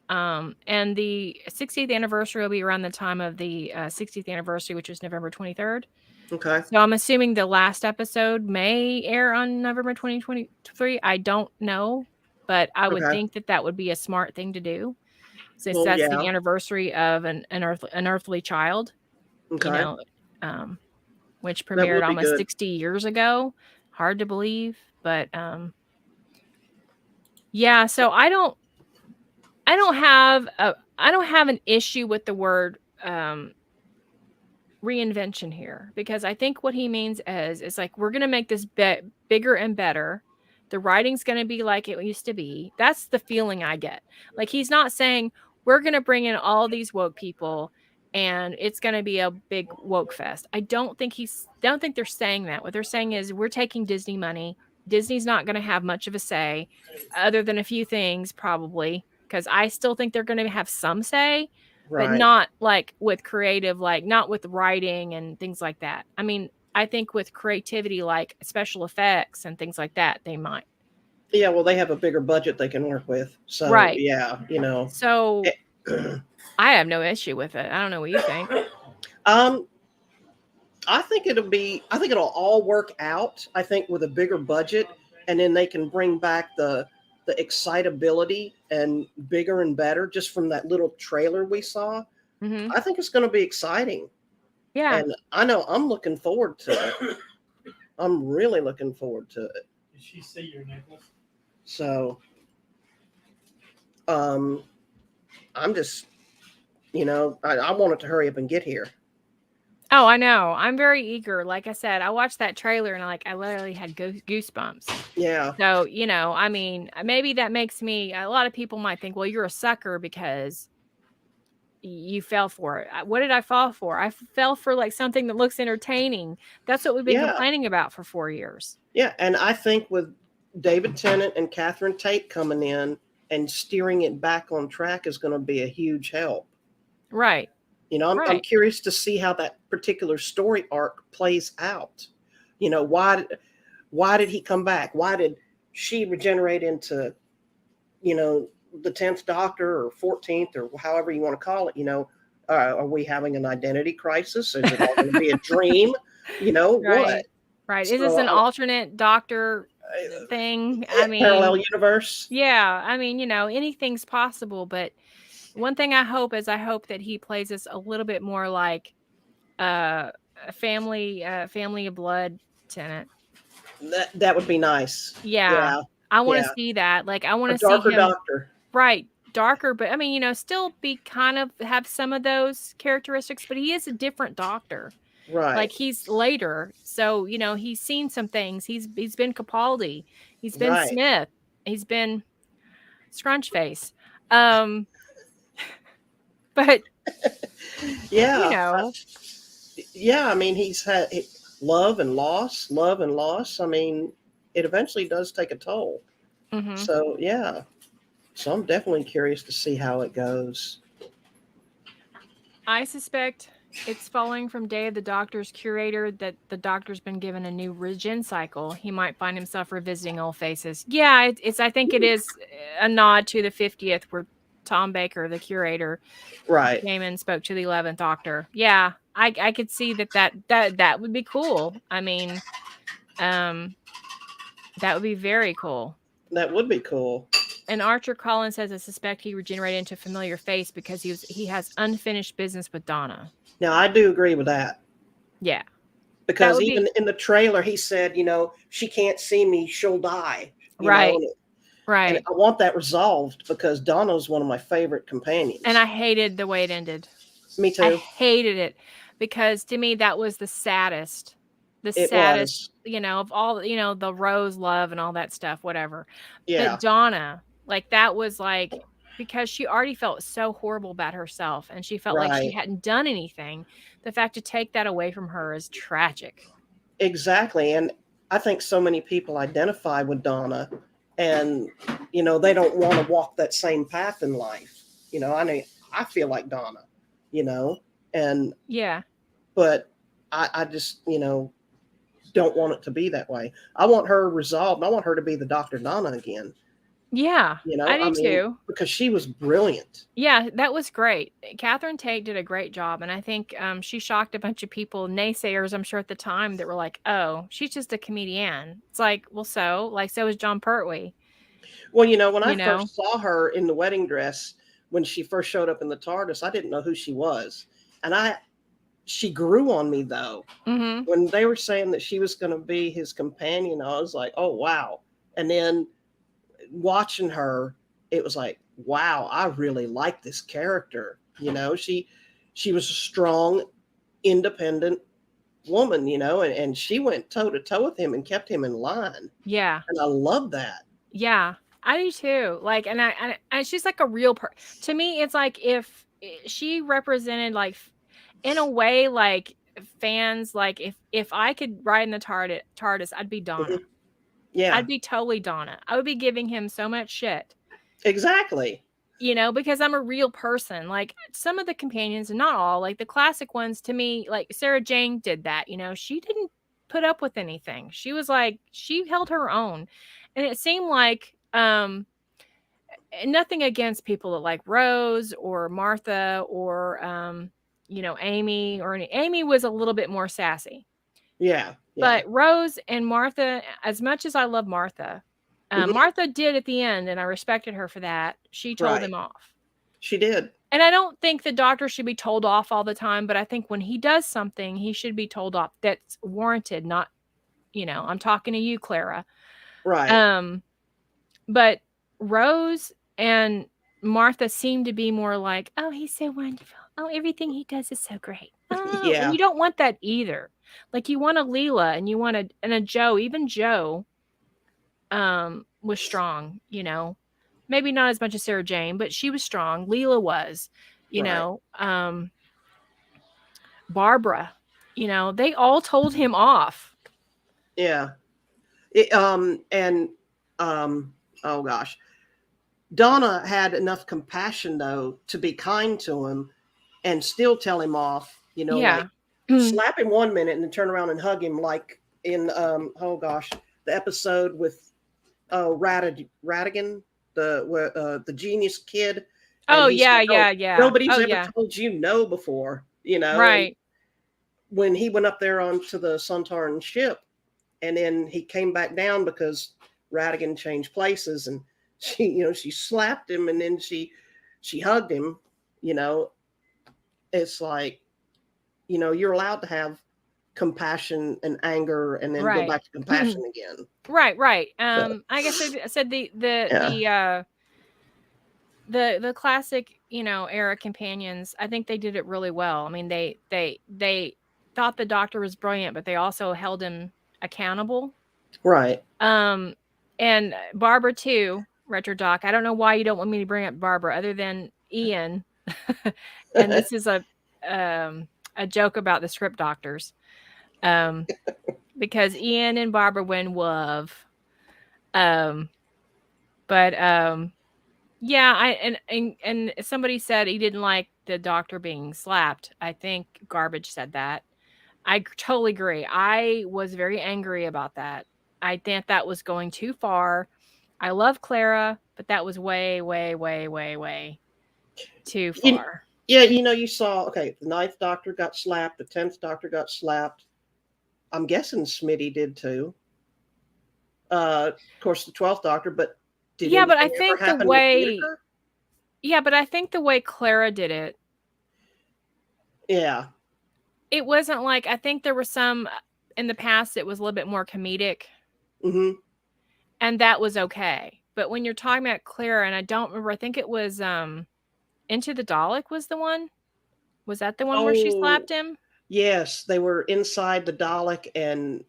And the 60th anniversary will be around the time of the 60th anniversary, which is November 23rd. Okay. So I'm assuming the last episode may air on November 2023. I don't know, but I would think that would be a smart thing to do, since that's the anniversary of an earthly child. Okay. Which premiered almost 60 years ago. Hard to believe, but Yeah, so I don't have an issue with the word reinvention here, because I think what he means is like, we're gonna make this bigger and better. The writing's gonna be like it used to be. That's the feeling I get. Like, he's not saying we're gonna bring in all these woke people and it's gonna be a big woke fest. I don't think they're saying that. What they're saying is, we're taking Disney money. Disney's not gonna have much of a say, other than a few things, probably, because I still think they're gonna have some say, but Right. not like with creative, like not with writing and things like that. I mean, I think with creativity, like special effects and things like that, they might. Yeah, well, they have a bigger budget they can work with. So, Right. yeah, So Eh, I have no issue with it. I don't know what you think. um, I think it'll all work out. I think with a bigger budget, and then they can bring back the excitability and bigger and better just from that little trailer we saw. Hmm. I think it's going to be exciting, Yeah. and I know I'm looking forward to it. I'm really looking forward to it. Did she see your necklace? So, um, I'm just, I want it to hurry up and get here. Oh, I know. I'm very eager. Like I said, I watched that trailer and I literally had goosebumps. Yeah, So, I mean, maybe that makes me, a lot of people might think, well, you're a sucker because you fell for it. What did I fall for? I fell for like something that looks entertaining. That's what we've been yeah, complaining about for 4 years. yeah. And I think with David Tennant and Catherine Tate coming in and steering it back on track is going to be a huge help. Right. I'm Right. curious to see how that particular story arc plays out. Why did he come back? Why did she regenerate into, the 10th Doctor or 14th or however you want to call it? Are we having an identity crisis? Is it all going to be a dream? What? Right. Right. Is this So, an alternate doctor thing? I parallel mean, universe. yeah. I mean, anything's possible, but one thing I hope is, I hope that he plays us a little bit more like a family of blood Tenant. That would be nice. Yeah. Yeah, I want to yeah. see that. Like, I want A to see darker him, Doctor. right, darker, but I mean, still be kind of have some of those characteristics, but he is a different doctor. Right. Like, he's later. So, he's seen some things. He's been Capaldi. He's been Right. Smith. He's been Scrunchface. Um but Yeah. Yeah, I mean, he's had love and loss, love and loss. I mean, it eventually does take a toll. mhm. So, yeah. So I'm definitely curious to see how it goes. I suspect it's following from Day of the Doctor's curator that the Doctor's been given a new regen cycle. He might find himself revisiting old faces. Yeah, I think it is a nod to the 50th, where Tom Baker, the curator, Right. came and spoke to the 11th Doctor. Yeah, I could see that would be cool. I mean, that would be very cool. That would be cool. And Archer Collins says, I suspect he regenerated into a familiar face because he has unfinished business with Donna. Now, I do agree with that. Yeah. Because even in the trailer, he said, she can't see me, she'll die. Right. And I want that resolved because Donna's one of my favorite companions. And I hated the way it ended. Me too. I hated it because to me that was the saddest. Of all, the Rose love and all that stuff, whatever. Yeah. But Donna, like, that was like, because she already felt so horrible about herself and she felt like she hadn't done anything. The fact to take that away from her is tragic. Exactly. And I think so many people identify with Donna and, they don't want to walk that same path in life. I feel like Donna, and yeah, but I just, don't want it to be that way. I want her resolved. I want her to be the Dr. Donna again. Yeah, I do too. Because she was brilliant. Yeah, that was great. Catherine Tate did a great job, and I think she shocked a bunch of people, naysayers, I'm sure at the time, that were like, "Oh, she's just a comedian." It's like, well, so is John Pertwee. Well, when I first saw her in the wedding dress, when she first showed up in the TARDIS, I didn't know who she was, and she grew on me though. Mm-hmm. When they were saying that she was going to be his companion, I was like, "Oh wow!" And then watching her, it was like, wow, I really like this character. She was a strong, independent woman, and she went toe to toe with him and kept him in line. Yeah. And I love that. Yeah. I do too. Like, and she's like a real to me, it's like if she represented like in a way, like fans, like if I could ride in the TARDIS, I'd be Donna. Yeah, I'd be totally Donna. I would be giving him so much shit. exactly. Because I'm a real person. Like some of the companions, and not all, like the classic ones to me, like Sarah Jane did that. She didn't put up with anything. She was like, she held her own. And it seemed like, nothing against people that like Rose or Martha or, Amy Amy was a little bit more sassy. Yeah. But Rose and Martha, as much as I love Martha, Martha did at the end, and I respected her for that. She told him off. She did. And I don't think the Doctor should be told off all the time, but I think when he does something, he should be told off that's warranted, not, I'm talking to you, Clara. Right. But Rose and Martha seem to be more like, oh, he's so wonderful. Oh, everything he does is so great. Oh, Yeah. And you don't want that either. Like you want a Leela and you want a Joe. Even Joe was strong, Maybe not as much as Sarah Jane, but she was strong. Leela was, Barbara, they all told him off. Yeah. Oh gosh. Donna had enough compassion though to be kind to him and still tell him off, Yeah. like slap him one minute and then turn around and hug him, like in the episode with Radigan, the genius kid. Oh he yeah, said, yeah. Nobody's Oh, ever yeah. told you no before, Right. And when he went up there onto the Sontaran ship, and then he came back down because Radigan changed places, and she slapped him, and then she hugged him. It's like, you're allowed to have compassion and anger, and then go back to compassion again. Right. I guess I said the classic, era companions, I think they did it really well. I mean, they thought the Doctor was brilliant, but they also held him accountable. Right. And Barbara too, Retro Doc. I don't know why you don't want me to bring up Barbara other than Ian. And this is a joke about the script doctors. Because Ian and Barbara were in love. Yeah, and somebody said he didn't like the Doctor being slapped. I think Garbage said that. I totally agree. I was very angry about that. I think that was going too far. I love Clara, but that was way, way, way, way, way too far. You saw, the 9th Doctor got slapped, the 10th Doctor got slapped. I'm guessing Smitty did too. Of course, the 12th Doctor, but but I think the way, but I think the way Clara did it, it wasn't like, I think there were some in the past, it was a little bit more comedic. Mm-hmm. And that was okay. But when you're talking about Clara, and I don't remember, I think it was Into the Dalek was the one. Was that the one where she slapped him? Yes, they were inside the Dalek, and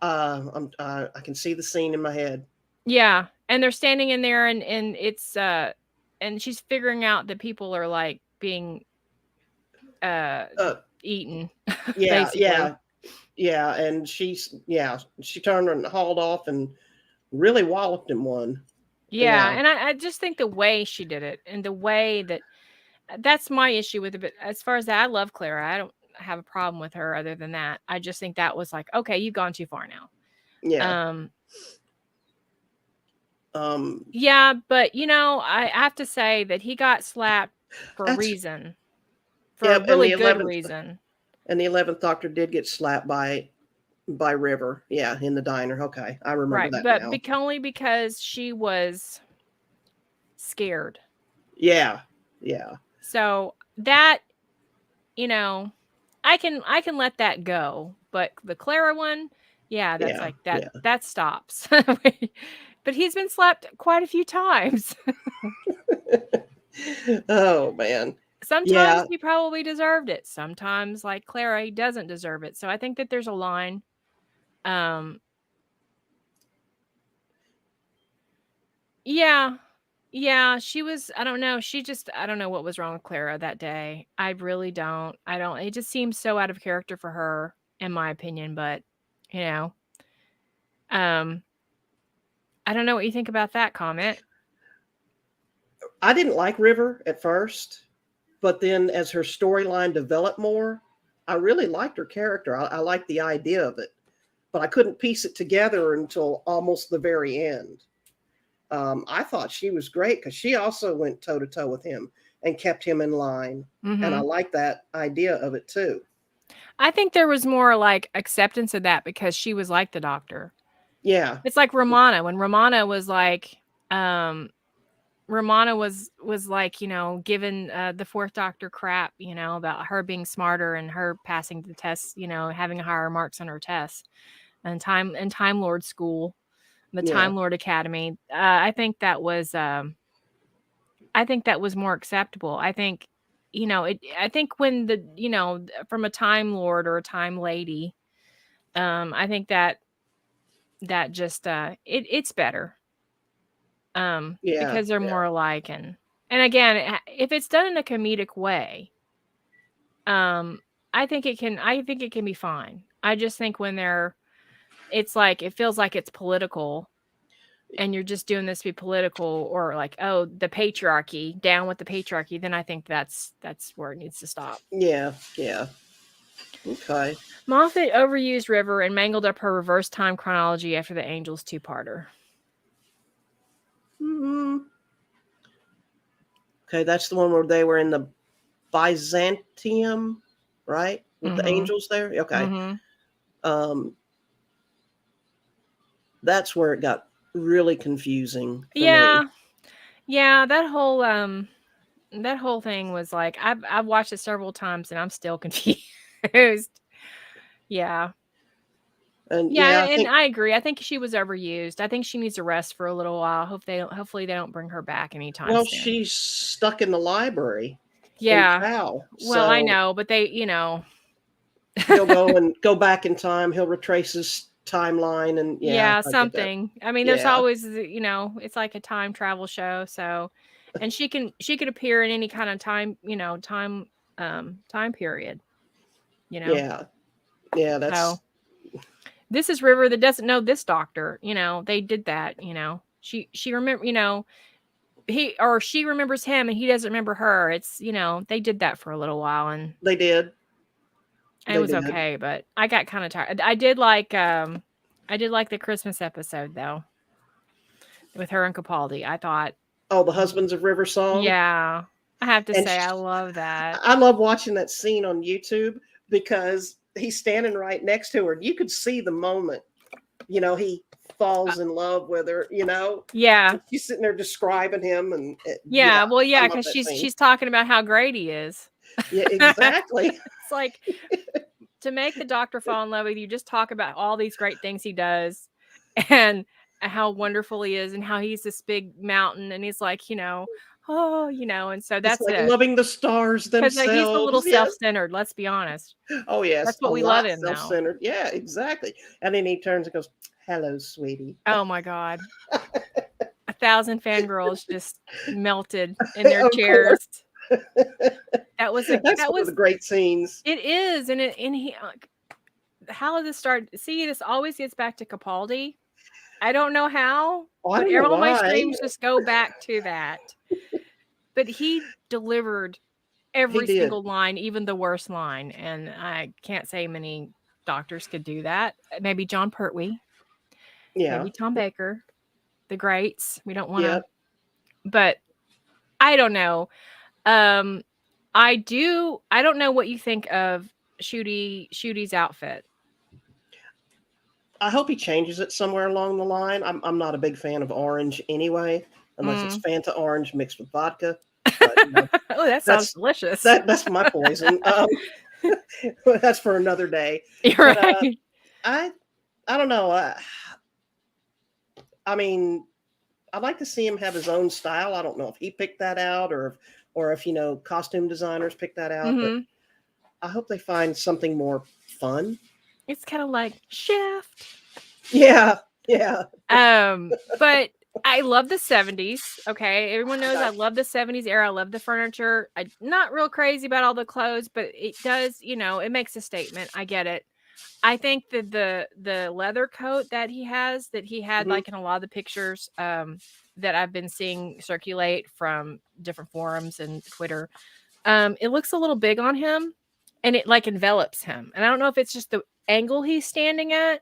I can see the scene in my head. Yeah, and they're standing in there, and it's and she's figuring out that people are like being eaten. Yeah, and she turned and hauled off and really walloped him one. Yeah, and I just think the way she did it, and the way that's my issue with it. But as far as that, I love Clara. I don't have a problem with her other than that. I just think that was like, okay, you've gone too far now. Yeah, but I have to say that he got slapped for a reason. For a really good reason. And the 11th Doctor did get slapped by River. Yeah, in the diner. Okay, I remember that now. But only because she was scared. Yeah. So that, I can let that go. But the Clara one, that's like that. Yeah. That stops. but he's been slapped quite a few times. Oh man. Sometimes Yeah. he probably deserved it. Sometimes, like Clara, he doesn't deserve it. So I think that there's a line. Yeah. Yeah, she was, I don't know. I don't know what was wrong with Clara that day. I really don't. It just seems so out of character for her, in my opinion. But, you know, um, I don't know what you think about that comment. I didn't like River at first, but then as her storyline developed more, I really liked her character. I liked the idea of it, but I couldn't piece it together until almost the very end. I thought she was great because she also went toe to toe with him and kept him in line. And I Hmm. like that idea of it too. I think there was more like acceptance of that because she was like the Doctor. Yeah. It's like Romana. When Romana was like, Romana was like, giving the fourth Doctor crap, about her being smarter and her passing the tests, having higher marks on her tests, and Time Lord school, the Yeah. Time Lord Academy. I think that was more acceptable. I think, I think when from a Time Lord or a Time Lady, I think that just it's better. Yeah. Because they're Yeah. more alike, and again, if it's done in a comedic way, um, I think it can be fine. I just think when it's like, it feels like it's political, and you're just doing this to be political, or like, oh, the patriarchy, down with the patriarchy, then I think that's where it needs to stop. Yeah. Yeah. Okay. Moffat overused River and mangled up her reverse time chronology after the Angels two-parter. Hmm. Okay. That's the one where they were in the Byzantium, right? With the Mm-hmm. angels there. Okay. Mm-hmm. Um, that's where it got really confusing for Yeah. me. Yeah, that whole thing was like, I've watched it several times and I'm still confused. Yeah. And Yeah, yeah, I and think I agree. I think she was overused. I think she needs to rest for a little while. Hopefully they don't bring her back anytime well, soon. she's stuck in the library in Yeah. Chow, Well, I so know, but they, he'll go back in time. He'll retrace his timeline, and yeah, yeah, I get that. something. I mean, there's Yeah, always, it's like a time travel show, so, and she could appear in any kind of time, time period, you know. yeah, yeah. So, That's this is River that doesn't know this Doctor, they did that, she remember, she remembers him and he doesn't remember her. It's, they did that for a little while, and they did. it They was did. okay, but I got kind of tired. I did like the Christmas episode though, with her and Capaldi. I thought, Oh, the Husbands of River song, yeah, I have to and say I love that. I love watching that scene on YouTube because he's standing right next to her. You could see the moment. He falls in love with her. Yeah. She's sitting there describing him, and Yeah, well, I yeah, love because that scene. she's talking about how great he is. Yeah, exactly. It's like, to make the Doctor fall in love with you, just talk about all these great things he does, and how wonderful he is, and how he's this big mountain, and he's like, oh, and so It's that's like it. loving the stars Because he's a little themselves. Yes. self-centered, let's be honest. Oh, yes. That's what A we love lot him now. self-centered. Yeah, exactly. And then he turns and goes, "Hello, sweetie." Oh my God. 1,000 fangirls just melted in their Of course. chairs. That was That's one of the great scenes. it is, and he, how did this start? See, this always gets back to Capaldi. I don't know how, Oh, I but don't know all my why. streams just go back to that. But he delivered He every did. single line, even the worst line, and I can't say many doctors could do that. Maybe John Pertwee, Yeah. maybe Tom Baker, the greats. We don't want to, Yep. but I don't know. I don't know what you think of Shooty's outfit. I hope he changes it somewhere along the line. I'm not a big fan of orange anyway, unless it's Fanta orange mixed with vodka. But, Oh, that sounds delicious. That's my poison. That's for another day. You're But, right. I don't know. I mean, I'd like to see him have his own style. I don't know if he picked that out or if costume designers picked that out, but Hmm. I hope they find something more fun. It's kind of like Shift. Yeah, yeah. But I love the 70s. Okay. Everyone knows I love the 70s era. I love the furniture. I'm not real crazy about all the clothes, but it does, it makes a statement. I get it. I think that the leather coat that he had Mhm. like in a lot of the pictures that I've been seeing circulate from different forums and Twitter, it looks a little big on him and it like envelops him. And I don't know if it's just the angle he's standing at,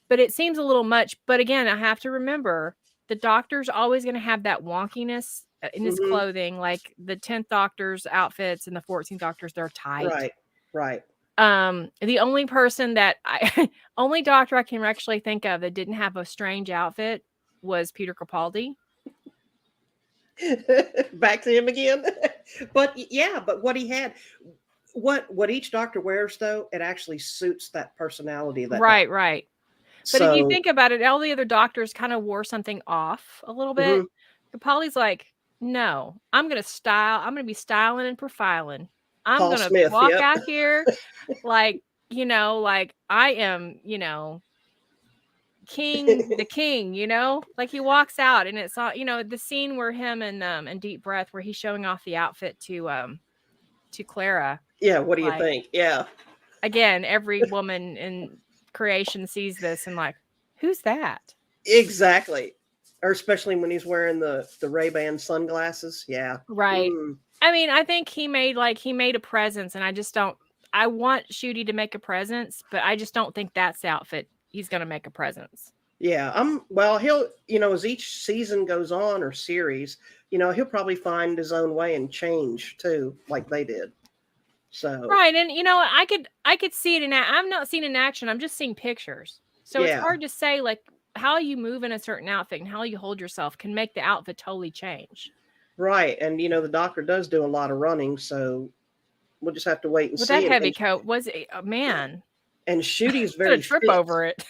but it seems a little much. But again, I have to remember the Doctor's always going to have that wonkiness in his Mhm. clothing, like the 10th Doctor's outfits and the 14th Doctor's, they're tight. Right, right. The only person that only Doctor I can actually think of that didn't have a strange outfit was Peter Capaldi. Back to him again. But yeah, but what he had, what each Doctor wears though, it actually suits that personality of that Right, Doctor. right. But if you So, think about it, all the other Doctors kind of wore something off a little bit. mhm. Capaldi's like, no, I'm going to be styling and profiling. I'm Paul going to Smith, walk yep. out here like, like I am, the king, like he walks out and it's all, the scene where him and Deep Breath where he's showing off the outfit to Clara. Yeah, what do you Like, think? Yeah. again, every woman in creation sees this and like, who's that? Exactly. Or especially when he's wearing the Ray-Ban sunglasses. Yeah. Right. Mm. I mean, I think he made a presence, and I want Shooty to make a presence, but I just don't think that's the outfit he's gonna make a presence. Yeah. Well, he'll, as each season goes on or series, he'll probably find his own way and change too, like they did. So, Right, and I could see it I'm not seeing in action, I'm just seeing pictures. So it's yeah. hard to say like how you move in a certain outfit and how you hold yourself can make the outfit totally change. Right. And the Doctor does do a lot of running, so we'll just have to wait and With that see. heavy coat, was it man, And Shooty's gonna very trip fit. over it.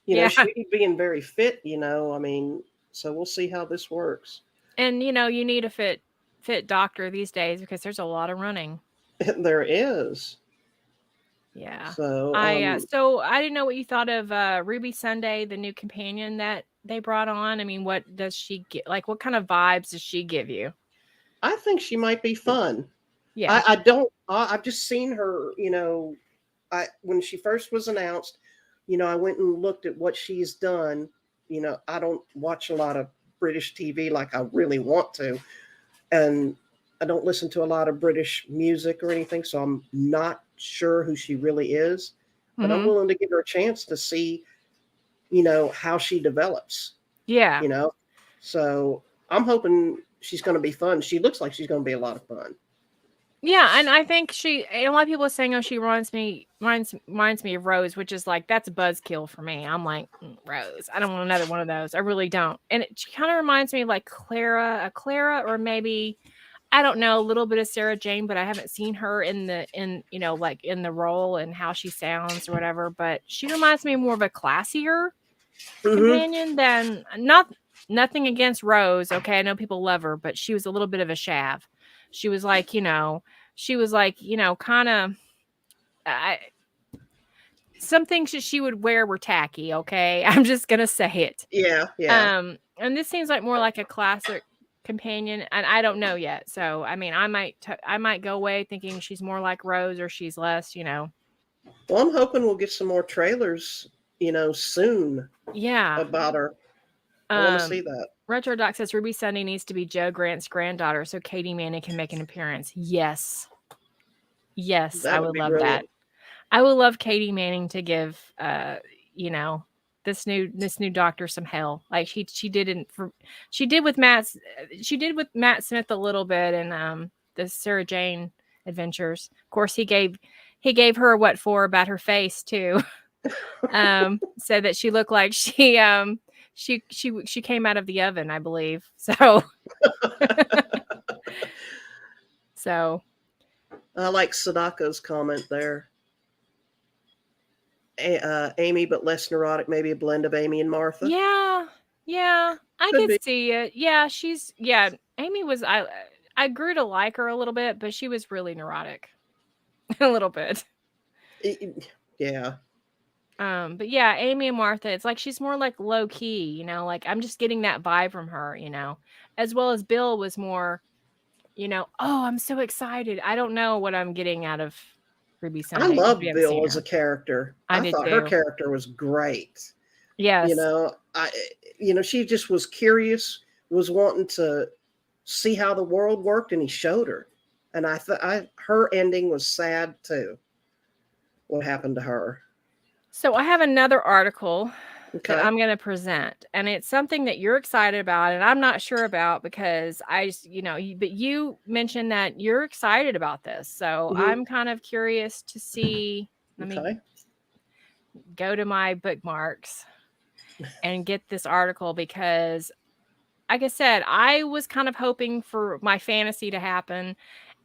Yeah. Shooty being very fit, I mean, so we'll see how this works. And you need a fit Doctor these days because there's a lot of running. There is. Yeah. So, So I didn't know what you thought of Ruby Sunday, the new companion that they brought on. I mean, what does she get? Like, what kind of vibes does she give you? I think she might be fun. Yeah. I've just seen her, when she first was announced, I went and looked at what she's done. I don't watch a lot of British TV like I really want to. And I don't listen to a lot of British music or anything. So I'm not sure who she really is. But I'm Mhm. willing to give her a chance to see, how she develops. Yeah. So I'm hoping she's going to be fun. She looks like she's going to be a lot of fun. Yeah, and I think a lot of people are saying, "Oh, she reminds me of Rose," which is like that's a buzzkill for me. I'm like Rose. I don't want another one of those. I really don't. And she kind of reminds me of like Clara, or maybe I don't know, a little bit of Sarah Jane, but I haven't seen her in like in the role and how she sounds or whatever. But she reminds me more of a classier companion than nothing against Rose. Okay, I know people love her, but she was a little bit of a shav. She was like, kind of. Some things that she would wear were tacky. Okay, I'm just gonna say it. Yeah, yeah. And this seems like more like a classic companion, and I don't know yet. So, I mean, I might go away thinking she's more like Rose or she's less. Well, I'm hoping we'll get some more trailers, soon. Yeah. About her. I want to see that. Retro Doc says Ruby Sunday needs to be Joe Grant's granddaughter so Katie Manning can make an appearance. Yes. Yes, That I would would be love brilliant. that. I would love Katie Manning to give this new doctor some hell. Like she did with Matt Smith a little bit in the Sarah Jane adventures. Of course he gave her what for about her face too. Said that she looked like she came out of the oven, I believe. So so I like Sadako's comment there. Amy, but less neurotic, maybe a blend of Amy and Martha. yeah. I Could be. could see it. Yeah, Amy was I grew to like her a little bit, but she was really neurotic. A little bit. Yeah. But yeah, Amy and Martha, it's like she's more like low key, like I'm just getting that vibe from her, as well as Bill was more, oh, I'm so excited. I don't know what I'm getting out of Ruby I Sunday because we love haven't Bill seen as her. a character. I I did thought her too. character was great. Yes. She just was curious, was wanting to see how the world worked, and he showed her. And I thought her ending was sad too. What happened to her? So I have another article that Okay. I'm going to present, and it's something that you're excited about, and I'm not sure about because I just, but you mentioned that you're excited about this. So Mhm. I'm kind of curious to see. Let me Okay. go to my bookmarks and get this article because, like I said, I was kind of hoping for my fantasy to happen,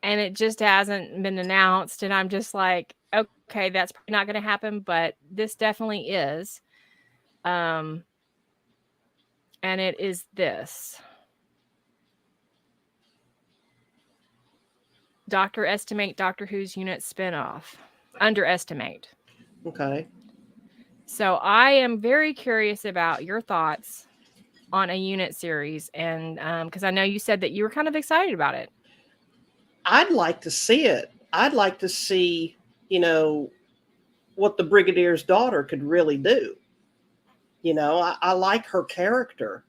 and it just hasn't been announced. And I'm just like, okay, that's probably not going to happen, but this definitely is. And it is this. Doctor Estimate Doctor Who's unit spinoff. Underestimate. Okay. So I am very curious about your thoughts on a unit series, and because I know you said that you were kind of excited about it. I'd like to see it. I'd like to see, what the Brigadier's daughter could really do. I like her character,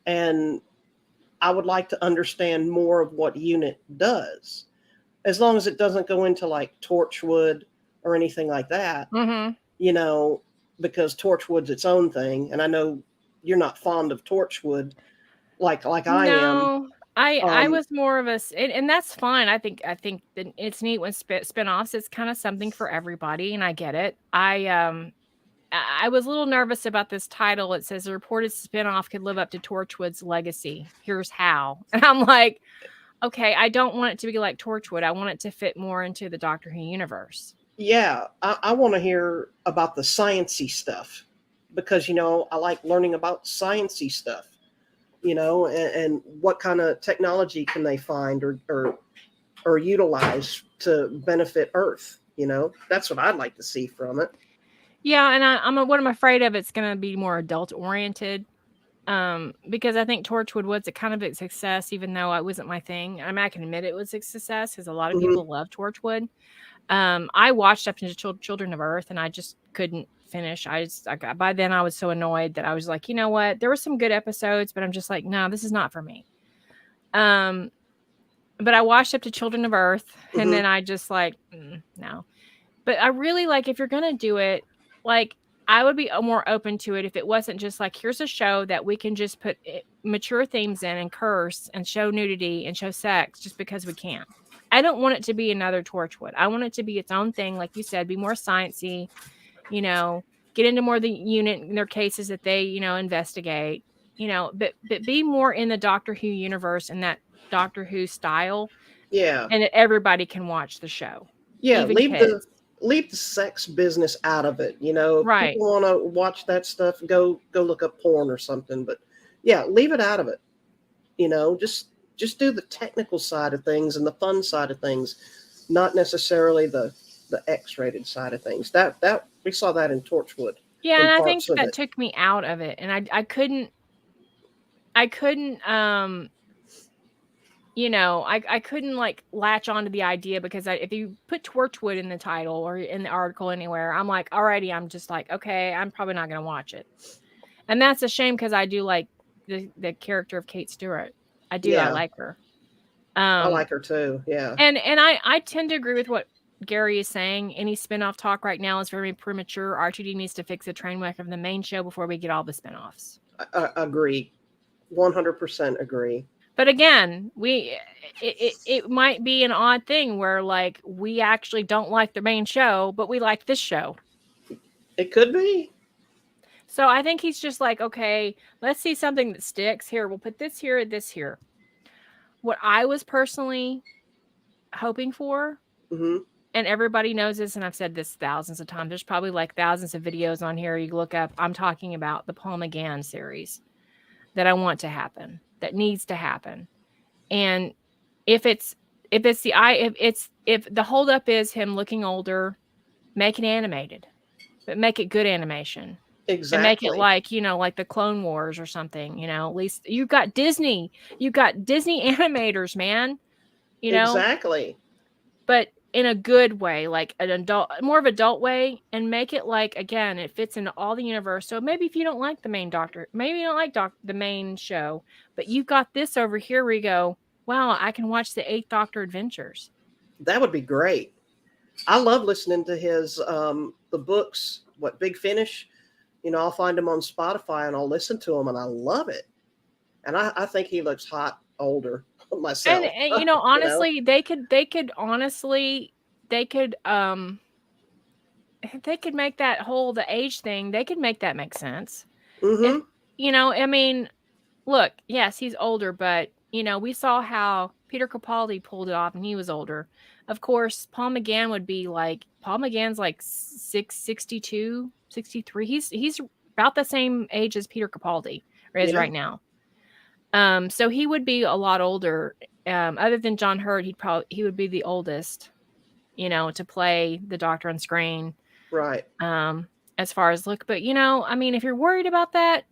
and I would like to understand more of what Unit does, as long as it doesn't go into like Torchwood or anything like that. Mm-hmm. Because Torchwood's its own thing, and I know you're not fond of Torchwood like I am. No, I was more of and that's fine. I think that it's neat when spinoffs. It's kind of something for everybody, and I get it. I was a little nervous about this title. It says a reported spinoff could live up to Torchwood's legacy. Here's how. And I'm like, okay, I don't want it to be like Torchwood. I want it to fit more into the Doctor Who universe. Yeah, I want to hear about the sciencey stuff, because I like learning about sciencey stuff. And what kind of technology can they find or utilize to benefit Earth. That's what I'd like to see from it. Yeah, and what I'm afraid of, it's going to be more adult oriented. Because I think Torchwood was a kind of a success, even though it wasn't my thing. I mean, I can admit it was a success because a lot of Mhm. people love Torchwood. I watched up into Children of Earth, and I just couldn't finish. By then I was so annoyed that I was like, you know what? There were some good episodes, but I'm just like, no, this is not for me. But I watched up to Children of Earth, and then I just like, no. But I really like, if you're gonna do it, like, I would be more open to it if it wasn't just like, here's a show that we can just put mature themes in and curse and show nudity and show sex just because we can. I don't want it to be another Torchwood. I want it to be its own thing, like you said, be more sciencey, get into more of the unit in their cases that they, investigate, but be more in the Doctor Who universe and that Doctor Who style, Yeah. and that everybody can watch the show. Yeah. Even kids. Leave the sex business out of it. If Right. people want to watch that stuff, go look up porn or something. But yeah, leave it out of it. Just do the technical side of things and the fun side of things, not necessarily the X-rated side of things. That we saw that in Torchwood. Yeah, in and I think parts of that it. took me out of it, and I couldn't I couldn't like latch onto the idea, because if you put Torchwood in the title or in the article anywhere, I'm like, already, I'm just like, okay, I'm probably not going to watch it. And that's a shame, because I do like the character of Kate Stewart. I do. I Yeah. like her. I like her too. Yeah. And I tend to agree with what Gary is saying. Any spinoff talk right now is very premature. R2D needs to fix the train wreck of the main show before we get all the spinoffs. I agree. 100% agree. But again, it might be an odd thing where, like, we actually don't like the main show, but we like this show. It could be. So I think he's just like, okay, let's see something that sticks. Here, we'll put this here, this here. What I was personally hoping for, Mm-hmm. and everybody knows this, and I've said this thousands of times, there's probably like thousands of videos on here you look up. I'm talking about the Paul McGann series. that I want to happen, that needs to happen. And if the holdup is him looking older, make it animated, but make it good animation. And make it Exactly. like, like the Clone Wars or something, at least you've got Disney animators, man, Exactly. but in a good way, like more of adult way, and make it like, again, it fits into all the universe. So maybe if you don't like the main Doctor, maybe you don't like the main show, but you've got this over here where you go, wow, I can watch the Eighth Doctor adventures. That would be great. I love listening to his the books. What, Big Finish? I'll find him on Spotify and I'll listen to him, and I love it. And I think he looks hot older myself. And honestly, they could make that whole the age thing. They could make that make sense. Mm-hmm. I mean, look, yes, he's older, but we saw how Peter Capaldi pulled it off, and he was older. Of course, Paul McGann's like 62, 63. He's about the same age as Peter Capaldi is right now. So he would be a lot older. Other than John Hurt, he would be the oldest, to play the Doctor on screen. Right. As far as look, but I mean, if you're worried about that,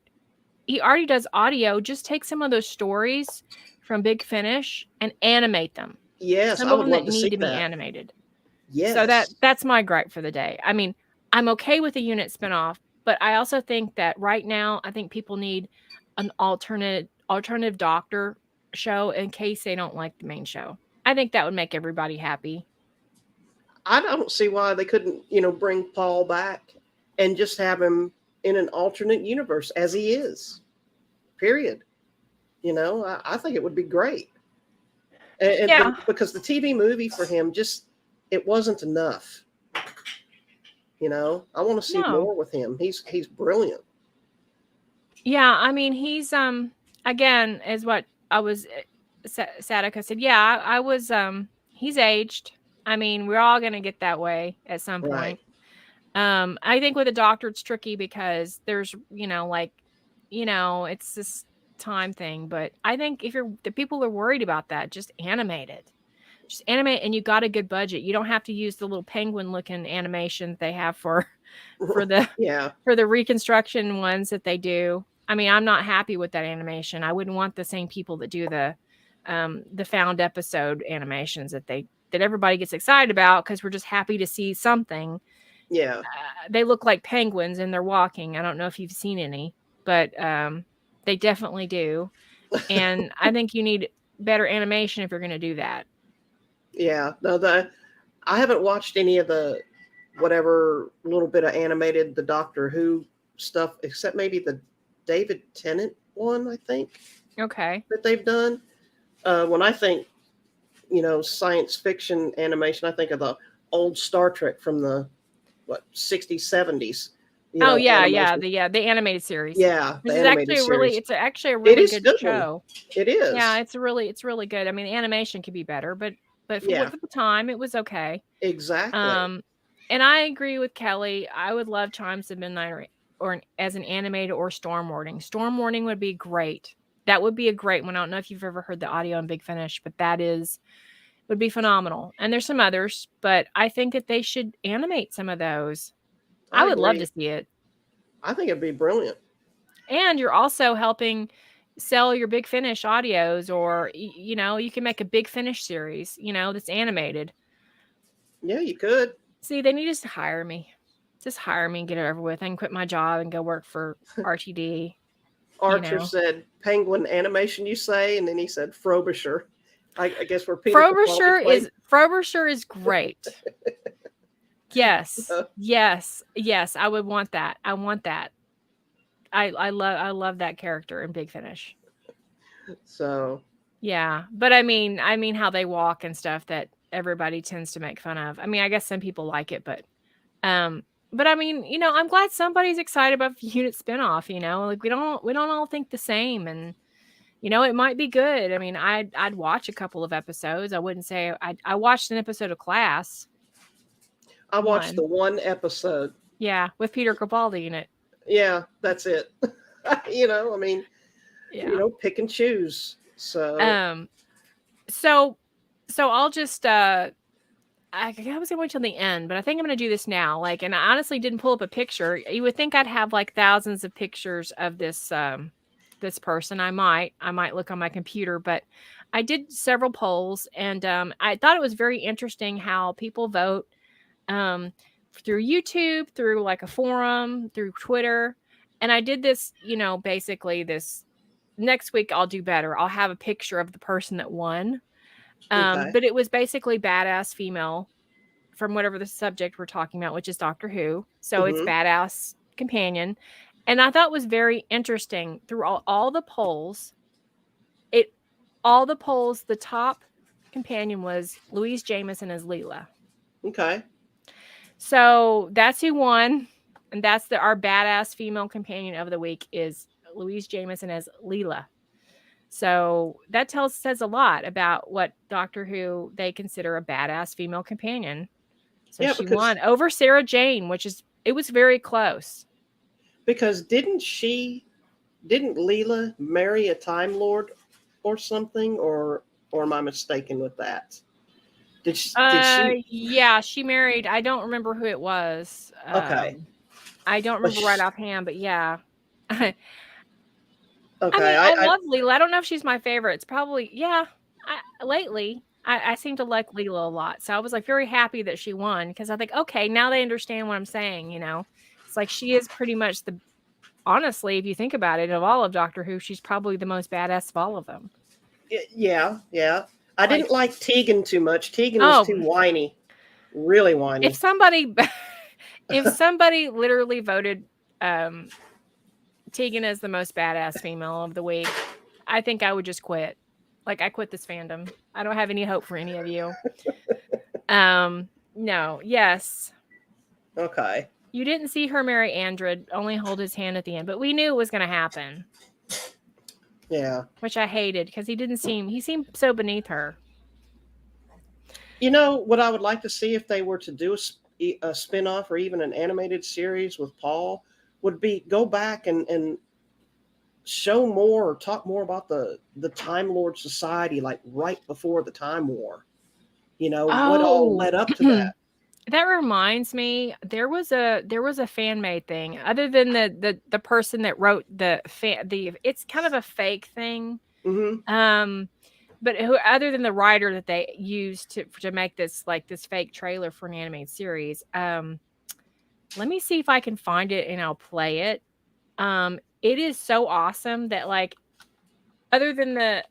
he already does audio. Just take some of those stories from Big Finish and animate them. Yes, some I of would them love that to need see to be that. animated. Yes. So that's my gripe for the day. I mean, I'm okay with a unit spinoff, but I also think that right now, I think people need an alternative Doctor show in case they don't like the main show. I think that would make everybody happy. I don't see why they couldn't, bring Paul back and just have him in an alternate universe as he is. Period. I think it would be great. And Yeah. because the TV movie for him it wasn't enough. I want to see more with him. He's brilliant. Yeah, I mean, he's again, is what I was Sadaka said. Yeah, I was he's aged. I mean, we're all gonna get that way at some point. Right. I think with a Doctor it's tricky because there's, it's this time thing, but I think if the people are worried about that, just animate it. Just animate, and you got a good budget. You don't have to use the little penguin looking animation they have for the for the reconstruction ones that they do. I mean, I'm not happy with that animation. I wouldn't want the same people that do the found episode animations that everybody gets excited about because we're just happy to see something. Yeah. They look like penguins and they're walking. I don't know if you've seen any, but they definitely do. And I think you need better animation if you're going to do that. Yeah. No, I haven't watched any of the whatever little bit of animated the Doctor Who stuff, except maybe the David Tennant one, I think. Okay. That they've done. When I think, science fiction animation, I think of the old Star Trek from the 60s, 70s. The animated series. Yeah, it's actually a really good show. It is. Yeah, it's really good. I mean, the animation could be better, but for the time, it was okay. Exactly. And I agree with Kelly. I would love Chimes of Midnight or as an animated or Storm Warning. Storm Warning would be great. That would be a great one. I don't know if you've ever heard the audio on Big Finish, but would be phenomenal. And there's some others, but I think that they should animate some of those. I would love to see it. I think it'd be brilliant. And you're also helping sell your Big Finish audios, or you can make a Big Finish series, that's animated. Yeah, you could. See, they need to hire me. Just hire me and get it over with. I can quit my job and go work for RTD. Archer said penguin animation, you say, and then he said Frobisher. I guess we're Peter Frobisher is great. Yes. Yes. I would want that. I want that. I love that character in Big Finish. So yeah, but I mean how they walk and stuff that everybody tends to make fun of. I mean, I guess some people like it, but I mean, I'm glad somebody's excited about the unit spinoff. Like we don't all think the same, and it might be good. I mean, I'd watch a couple of episodes. I wouldn't say I watched an episode of Class. I watched the one episode. Yeah, with Peter Capaldi in it. Yeah, that's it. I mean, Yeah. Pick and choose. So Um. So, I'll just I was gonna wait till the end, but I think I'm gonna do this now. Like, and I honestly didn't pull up a picture. You would think I'd have like thousands of pictures of this person. I might look on my computer, but I did several polls, and I thought it was very interesting how people vote um, through YouTube, through like a forum, through Twitter, and I did this. Basically this next week I'll do better. I'll have a picture of the person that won. okay. But it was basically badass female from whatever the subject we're talking about, which is Doctor Who. So it's Hmm. badass companion. And I thought was very interesting through all the polls. It all the polls, the top companion was Louise Jameson as Leela. Okay. So that's who won. And that's our badass female companion of the week is Louise Jameson as Leela. So that says a lot about what Doctor Who they consider a badass female companion. So Yeah, she won because over Sarah Jane, it was very close. didn't Leela marry a Time Lord or something, or am I mistaken with that? Did she? Yeah, she married. I don't remember who it was. Okay. I don't But remember right offhand, but yeah. I okay, mean, I love Leela. I don't know if she's my favorite. It's probably lately. I seem to like Leela a lot. So I was like very happy that she won because I think, okay, now they understand what I'm saying, It's like she is pretty much honestly, if you think about it, of all of Doctor Who, she's probably the most badass of all of them. yeah, yeah. I Like, didn't like Tegan too much. Tegan was oh, too whiny, really if whiny. somebody if somebody literally voted Tegan as the most badass female of the week, I think I would just quit. Like, I quit this fandom. I don't have any hope for any of you. No, yes. Okay. You didn't see her marry Andred, only hold his hand at the end, but we knew it was going to happen, Yeah. which I hated because he seemed so beneath her. What I would like to see if they were to do a spin-off or even an animated series with Paul would be go back and show more or talk more about the Time Lord Society, like right before the Time War. What all Oh, led up to that. that reminds me, there was a fan made thing other than the person that wrote it's kind of a fake thing. Hmm. But who other than the writer that they used to make this fake trailer for an animated series. Let me see if I can find it and I'll play it. It is so awesome that other than the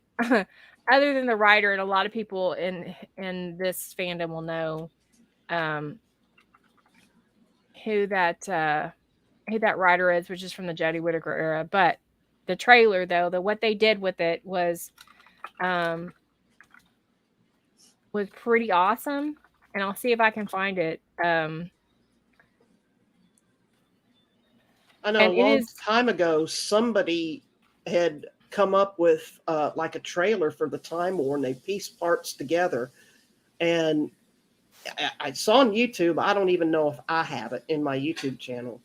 other than the writer and a lot of people in this fandom will know um who that writer is, which is from the Jodie Whittaker era. But the trailer though, what they did with it um was pretty awesome. And I'll see if I can find it. I know a And it long is time ago, somebody had come up with like a trailer for the Time War, and they pieced parts together. And I saw on YouTube. I don't even know if I have it in my YouTube channel,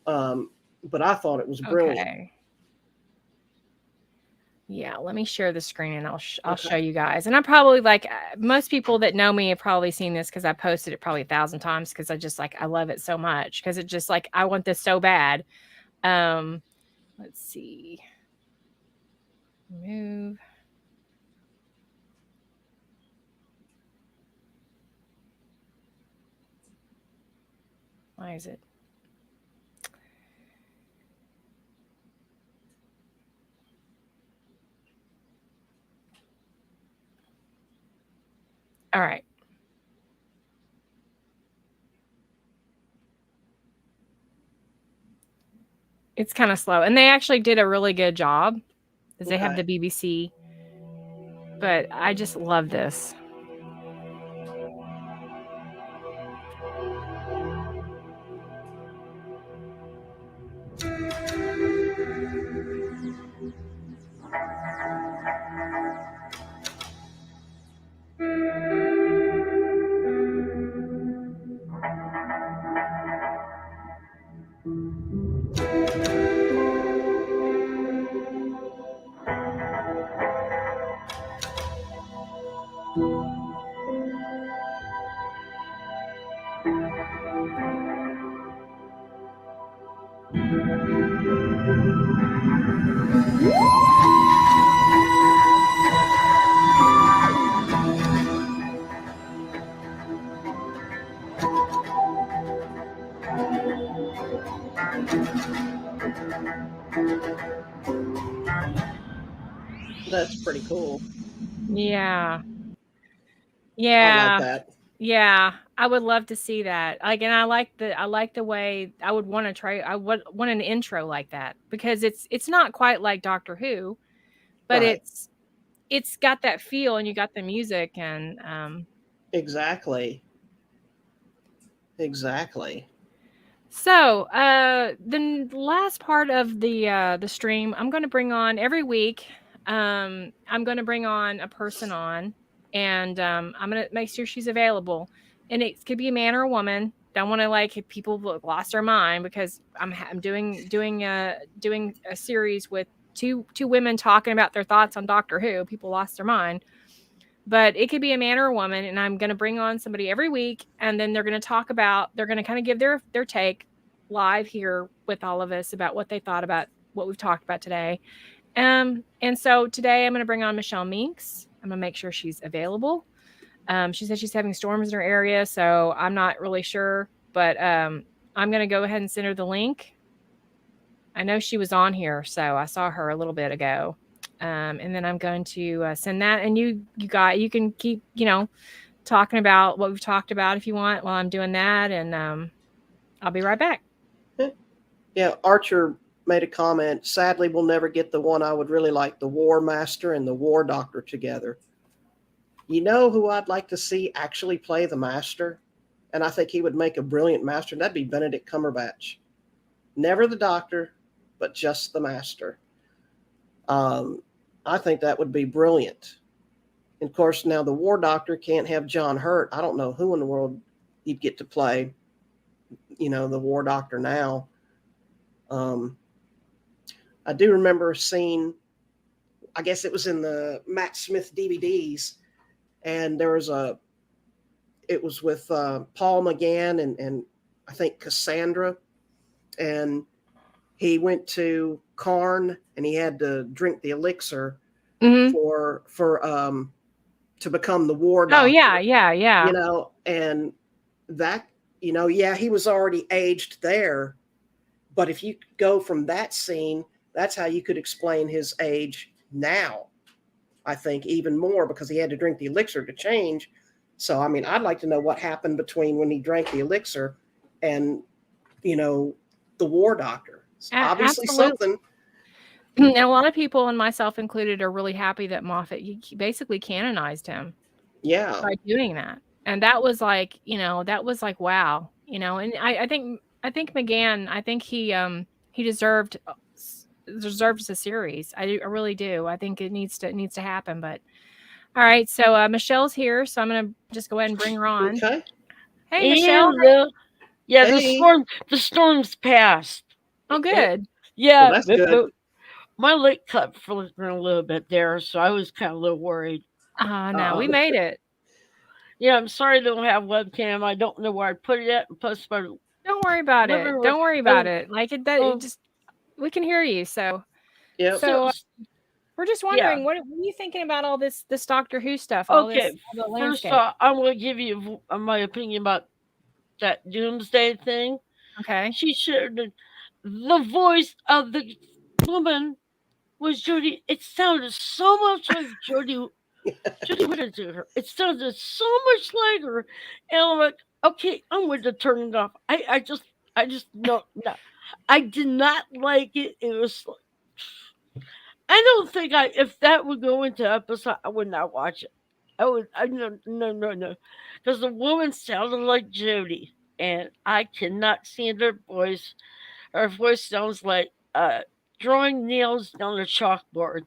but I thought it was brilliant. okay. Yeah, let me share the screen and I'll Okay. show you guys. And I'm probably most people that know me have probably seen this because I posted it probably 1,000 times because I love it so much because it just I want this so bad. Let's see. Move. Why is it? All right. It's kind of slow. And they actually did a really good job because they have Okay. the BBC. But I just love this. That's pretty cool. Yeah. I like Yeah. that. Yeah. I would love to see that. Like, and I like the way I would want to try. I would want an intro like that because it's not quite like Doctor Who, but Right. it's got that feel, and you got the music, and Exactly. Exactly. so, last part of the stream, I'm going to bring on every week. I'm going to bring on a person on, and I'm going to make sure she's available. And it could be a man or a woman. Don't want to like if people lost their mind because I'm doing a series with two women talking about their thoughts on Doctor Who. People lost their mind, but it could be a man or a woman, and I'm going to bring on somebody every week, and then they're going to kind of give their take live here with all of us about what they thought about what we've talked about today. And so today I'm going to bring on Michelle Meeks. I'm going to make sure she's available. She said she's having storms in her area, so I'm not really sure, but I'm going to go ahead and send her the link. I know she was on here, so I saw her a little bit ago. And then I'm going to send that, and you can keep talking about what we've talked about if you want while I'm doing that, and I'll be right back. Yeah, Archer made a comment. Sadly, we'll never get the one I would really like, the War Master and the War Doctor together. You know who I'd like to see actually play the Master? And I think he would make a brilliant Master. That'd be Benedict Cumberbatch. Never the Doctor, but just the Master. I think that would be brilliant. And of course, now the War Doctor can't have John Hurt. I don't know who in the world you'd get to play, the War Doctor now. I do remember a scene, I guess it was in the Matt Smith DVDs, and it was with Paul McGann and I think Cassandra, and he went to Karn and he had to drink the elixir Mm-hmm. for to become the War Oh Doctor. yeah. And that, yeah, he was already aged there, but if you go from that scene, that's how you could explain his age now. I think even more because he had to drink the elixir to change. So, I mean, I'd like to know what happened between when he drank the elixir and, the War Doctor. Obviously Absolutely. something. And a lot of people, and myself included, are really happy that Moffat basically canonized him. Yeah. By doing that. And that was like, wow, and I think McGann, I think he deserved a series. I really do. I think it needs to happen. But all right, so Michelle's here, so I'm gonna just go ahead and bring her on. Okay. Hey, Michelle. Yeah, Hey. the storm's passed. Oh, good. Yeah, Well, that's good. my leg cut for a little bit there, so I was kind of a little worried. No, we made it. Yeah, I'm sorry I don't have webcam. I don't know where I put it at. Plus, don't worry about it. Don't worry about it. Like it just we can hear you. So yeah. So we're just wondering, what are you thinking about all this Doctor Who stuff? Okay, all the first landscape. I'm going to give you my opinion about that Doomsday thing. Okay. She shared the voice of the woman was Jodie. It sounded so much like Jodie Whittaker. It sounded so much like her, and I'm like, okay, I'm going to turn it off. I just no. I did not like it. It was. I don't think if that would go into episode, I would not watch it. No, because the woman sounded like Jodie, and I cannot stand her voice. Her voice sounds like drawing nails down a chalkboard.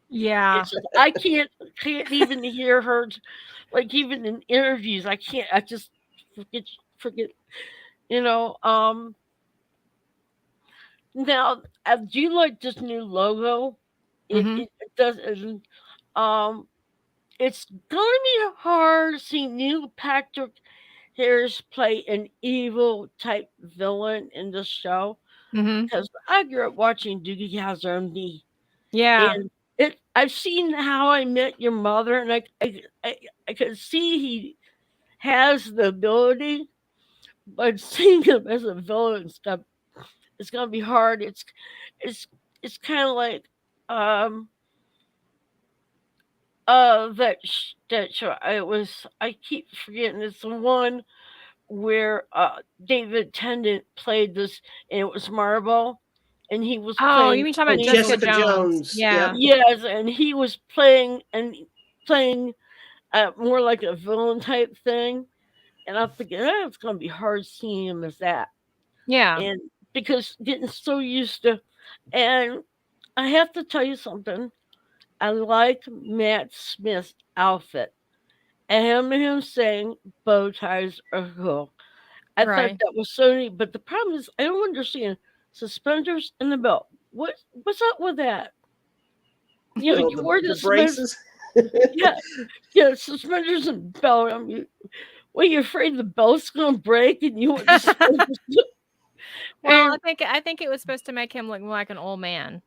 Yeah. It's just, I can't even hear her, like even in interviews. I can't. I just forget. You know. Now, do you like this new logo? Mm-hmm. It does. Um, it's gonna be hard seeing Neil Patrick Harris play an evil type villain in this show Mm-hmm. because I grew up watching Doogie Howser, Yeah. and I've seen How I Met Your Mother, and I could see he has the ability, but seeing him as a villain it's gonna be hard. It's it's kind of like um that show. It was, I keep forgetting, it's the one where David Tennant played this, and it was Marvel, and he was Oh, you playing mean talking Oh, about an Jessica evil. Jessica Jones? Jones. Yeah. Yep. Yes, and he was playing more like a villain type thing, and I'm thinking, it's gonna be hard seeing him as that, Yeah. and because getting so used to, and I have to tell you something. I like Matt Smith's outfit. And him saying bow ties are cool. I thought Right. that was so neat. But the problem is, I don't understand suspenders and the belt. What's up with that? You know, Oh, you wear the the suspenders. braces. Yeah, yeah, suspenders and belt. I mean, what, you afraid the belt's gonna break and you want the suspenders? Well, And I think it was supposed to make him look more like an old man.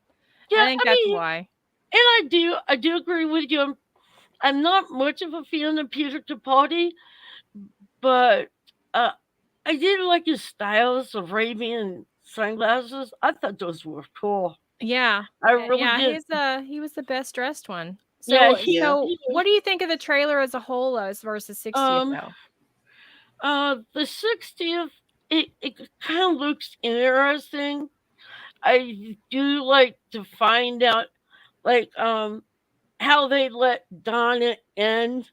I yeah, think I that's mean, why. and I do agree with you. I'm not much of a fan of Peter Capaldi, but uh, I did like his styles of Ray-Ban sunglasses. I thought those were cool. Yeah. I really Yeah, did. he was the best dressed one. Yeah, So Yeah. so what do you think of the trailer as a whole as versus 60th um though? the 60th, it kind of looks interesting. I do like to find out, like, how they let Donna end.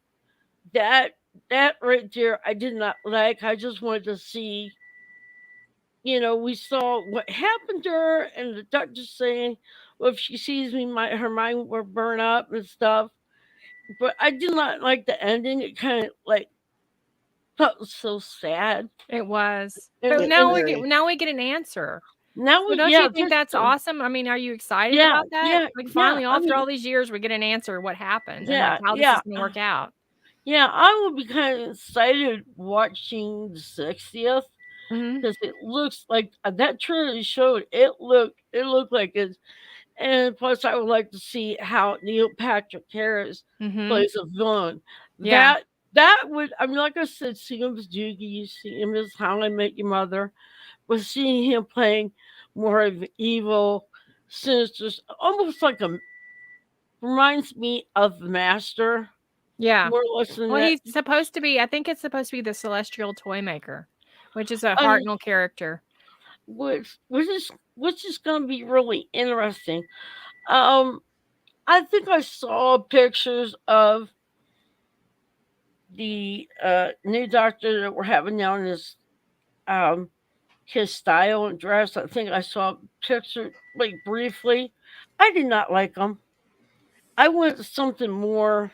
That that right there I did not like. I just wanted to see, we saw what happened to her, and the doctor saying, "Well, if she sees me, her mind will burn up and stuff." But I did not like the ending. It kind of like felt so sad. It was. But And, It and very. now we get an answer. now, So don't yeah, you think that's awesome? I mean, are you excited yeah, about that? yeah, Like yeah. finally I after mean, all these years we get an answer what happened and like yeah, how this is yeah, going to work out. yeah. I would be kind of excited watching the 60th Mhm. because it looks like that trailer showed. It looked like it. And plus, I would like to see how Neil Patrick Harris Mhm. plays a villain. Yeah. That would, I mean, like I said, see him as Doogie, see him as How I Met Your Mother, but seeing him playing more of an evil, sinister, almost like a, reminds me of the Master, Yeah. more or less than Well, that. he's supposed to be I think it's supposed to be the celestial toy maker, which is a Um, Hartnell character. which is going to be really interesting. Um, I think I saw pictures of the new doctor that we're having now in um his style and dress. I think I saw pictures like briefly. I did not like them. I wanted something more,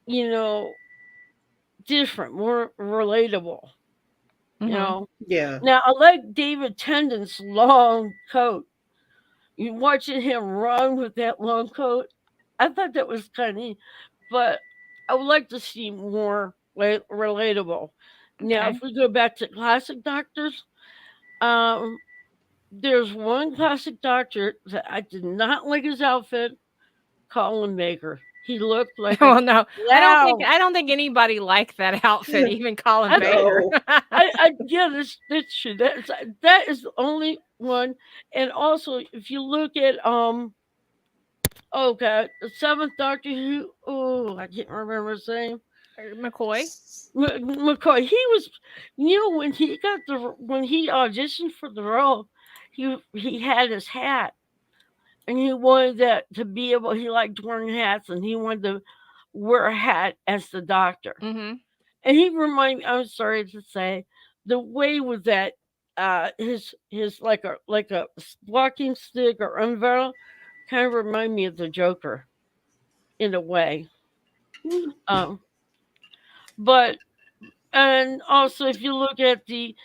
you know, different, more relatable. You Mhm. know. Yeah. Now I like David Tennant's long coat. You watching him run with that long coat. I thought that was kind of neat, but I would like to see more relatable. Now, Okay. if we go back to classic doctors, um, there's one classic doctor that I did not like his outfit, Colin Baker. He looked like a Well, no. clown. I don't think anybody liked that outfit, even Colin I, Baker. No. yeah, that's true. That is the only one. And also, if you look at oh god, the seventh Doctor Who. Oh, I can't remember his name. McCoy? McCoy. He was, when he auditioned for the role, he had his hat, and he wanted that to be able. He liked wearing hats, and he wanted to wear a hat as the Doctor. Mhm. And he reminded me. I'm sorry to say, the way with that, his like a walking stick or umbrella, kind of remind me of the Joker in a way. Um, but and also if you look at the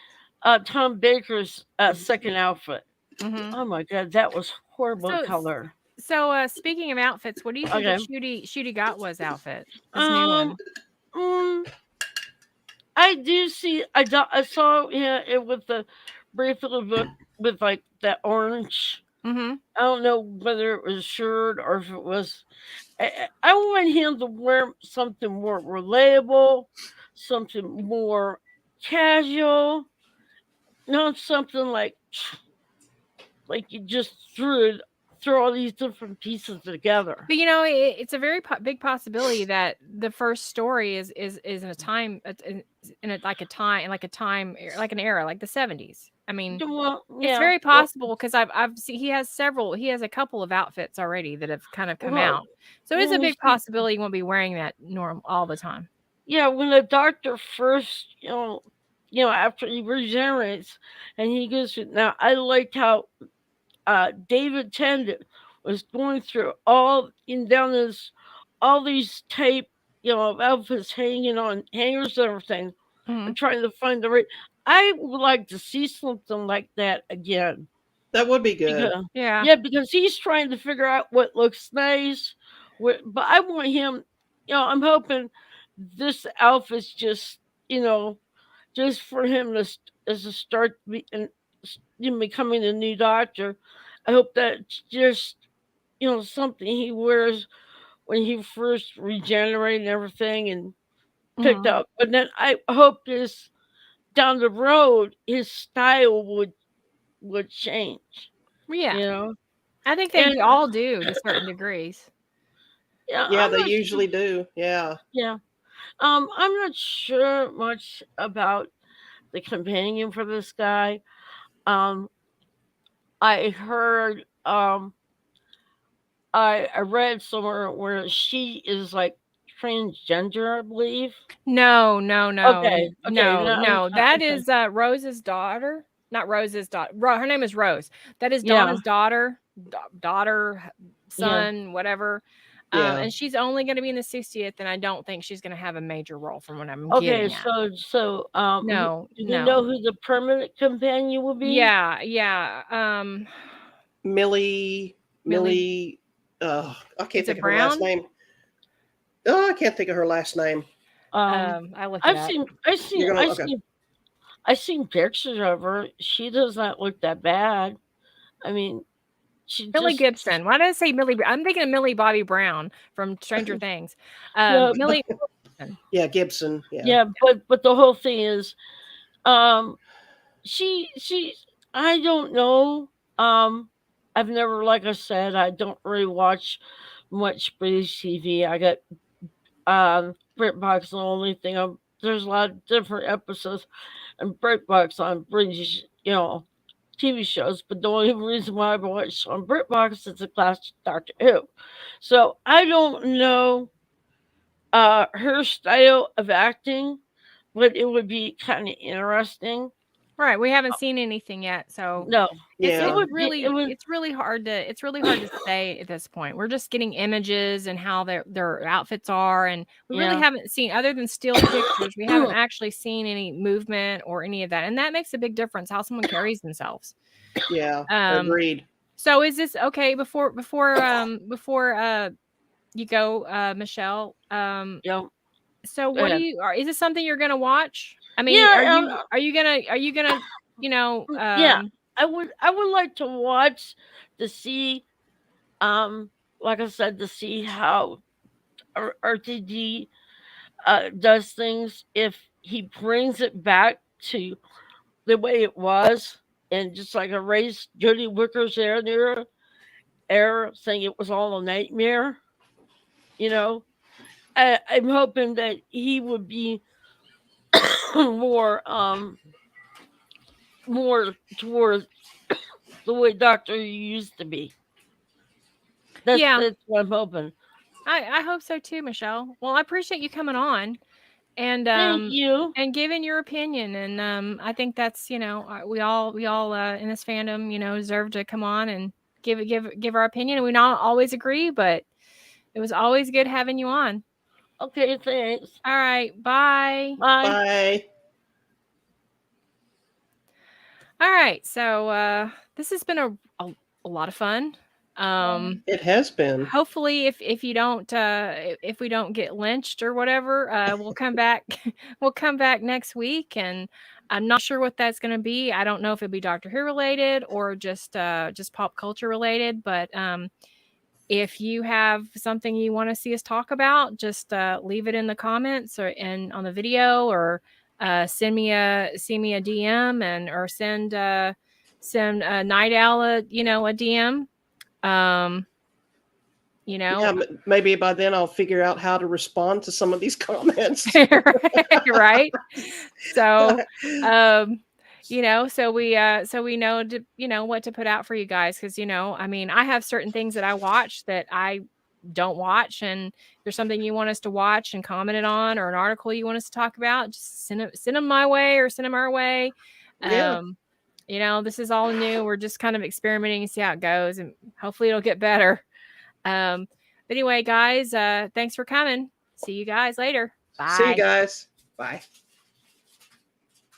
Tom Baker's second outfit, Mhm. oh my god, that was horrible So color. speaking of outfits, what do you think Okay. of Shooty Gatwa's outfit? This new Um, one. mm, I do see. I saw it with the brief little book with like that orange. Mm-hmm. I don't know whether it was a shirt or if it was. I want him to wear something more relatable, something more casual, not something like you just throw all these different pieces together. But it's a very big possibility that the first story is in a time in a, like a time like an era like the 70s. I mean, Well, it's yeah. very possible because I've seen he has a couple of outfits already that have kind of come Well, out. So it is a when you big see, possibility he won't be wearing that all the time. yeah, when the doctor first, after he regenerates, and he goes through. Now, I liked how David Tennant was going through all these tape, of outfits hanging on hangers and everything, Mhm. and trying to find the right. I would like to see something like that again. That would be good. Because Yeah. yeah, because he's trying to figure out what looks nice. But I want him. I'm hoping this outfit's just just for him as a start becoming a new doctor. I hope that it's just something he wears when he first regenerated and everything and picked Mhm. up. But then I hope this down the road his style would change. Yeah. You know, I think they and all do to certain degrees. yeah, Yeah, I'm they not sure. usually do. Yeah. Yeah, I'm not sure much about the companion for this guy. Um, I heard, I read somewhere where she is like transgender, I believe. No, no, no, Okay, no, no, no. That okay, is Rose's daughter. Not Rose's daughter. Her name is Rose. That is yeah, Donna's daughter, daughter, yeah. son, whatever. Yeah. And she's only going to be in the 60th, and I don't think she's going to have a major role from what I'm Okay, getting at. so No, do we know no. who the permanent companion will be? Yeah, yeah. Millie, Millie, Millie, I can't is think it of her last Brown? name. Oh, I can't think of her last name. I looked it I've up. seen, I You're seen, gonna I okay. seen, I seen pictures of her. She does not look that bad. I mean, she Millie just Gibson. Why did I say Millie? I'm thinking of Millie Bobby Brown from Stranger Things. no, Millie Gibson. Yeah, Gibson. Yeah. yeah, but the whole thing is, um, she I don't know. I've never, like I said, I don't really watch much British TV. I got BritBox. The only thing there's a lot of different episodes and BritBox on British, TV shows. But the only reason why I watch on BritBox is the classic Doctor Who. So I don't know her style of acting, but it would be kind of interesting. Right, we haven't seen anything yet, so No, it's it Yeah. it's would be it really would it's really hard to say at this point. We're just getting images and how their outfits are, and we really yeah. haven't seen other than still pictures. We haven't actually seen any movement or any of that, and that makes a big difference how someone carries themselves. Yeah. Um, Agreed. so is this okay before you go, Michelle? Yeah. So Go what do ahead. you is this something you're gonna watch? I mean, are Yeah, you are you gonna are you gonna, you know, yeah. I would like to watch to see like I said to see how RTD does things if he brings it back to the way it was and just like erase Jodie Whittaker's error saying it was all a nightmare, you know. I'm hoping that he would be more more towards the way Doctor Who used to be. yeah, That's what I'm hoping. I hope so too, Michelle. Well, I appreciate you coming on and Thank um you. and giving your opinion, and I think that's, we all in this fandom, deserve to come on and give our opinion, and we not always agree, but it was always good having you on. Okay, thanks. All right, bye. Bye. Bye. All right, so this has been a lot of fun. It has been. Hopefully if you don't if we don't get lynched or whatever, we'll come back we'll come back next week, and I'm not sure what that's going to be. I don't know if it'll be Doctor Who related or just pop culture related, but if you have something you want to see us talk about, just leave it in the comments or in on the video, or send me a DM, and or send Night Owl a DM. Yeah, maybe by then I'll figure out how to respond to some of these comments. Right. So, so we know what to put out for you guys, because I mean, I have certain things that I watch that I don't watch, and if there's something you want us to watch and comment it on, or an article you want us to talk about, just send them my way or send them our way. Yeah. This is all new. We're just kind of experimenting and see how it goes, and hopefully it'll get better. But anyway, guys, thanks for coming. See you guys later. Bye. See you guys. Bye.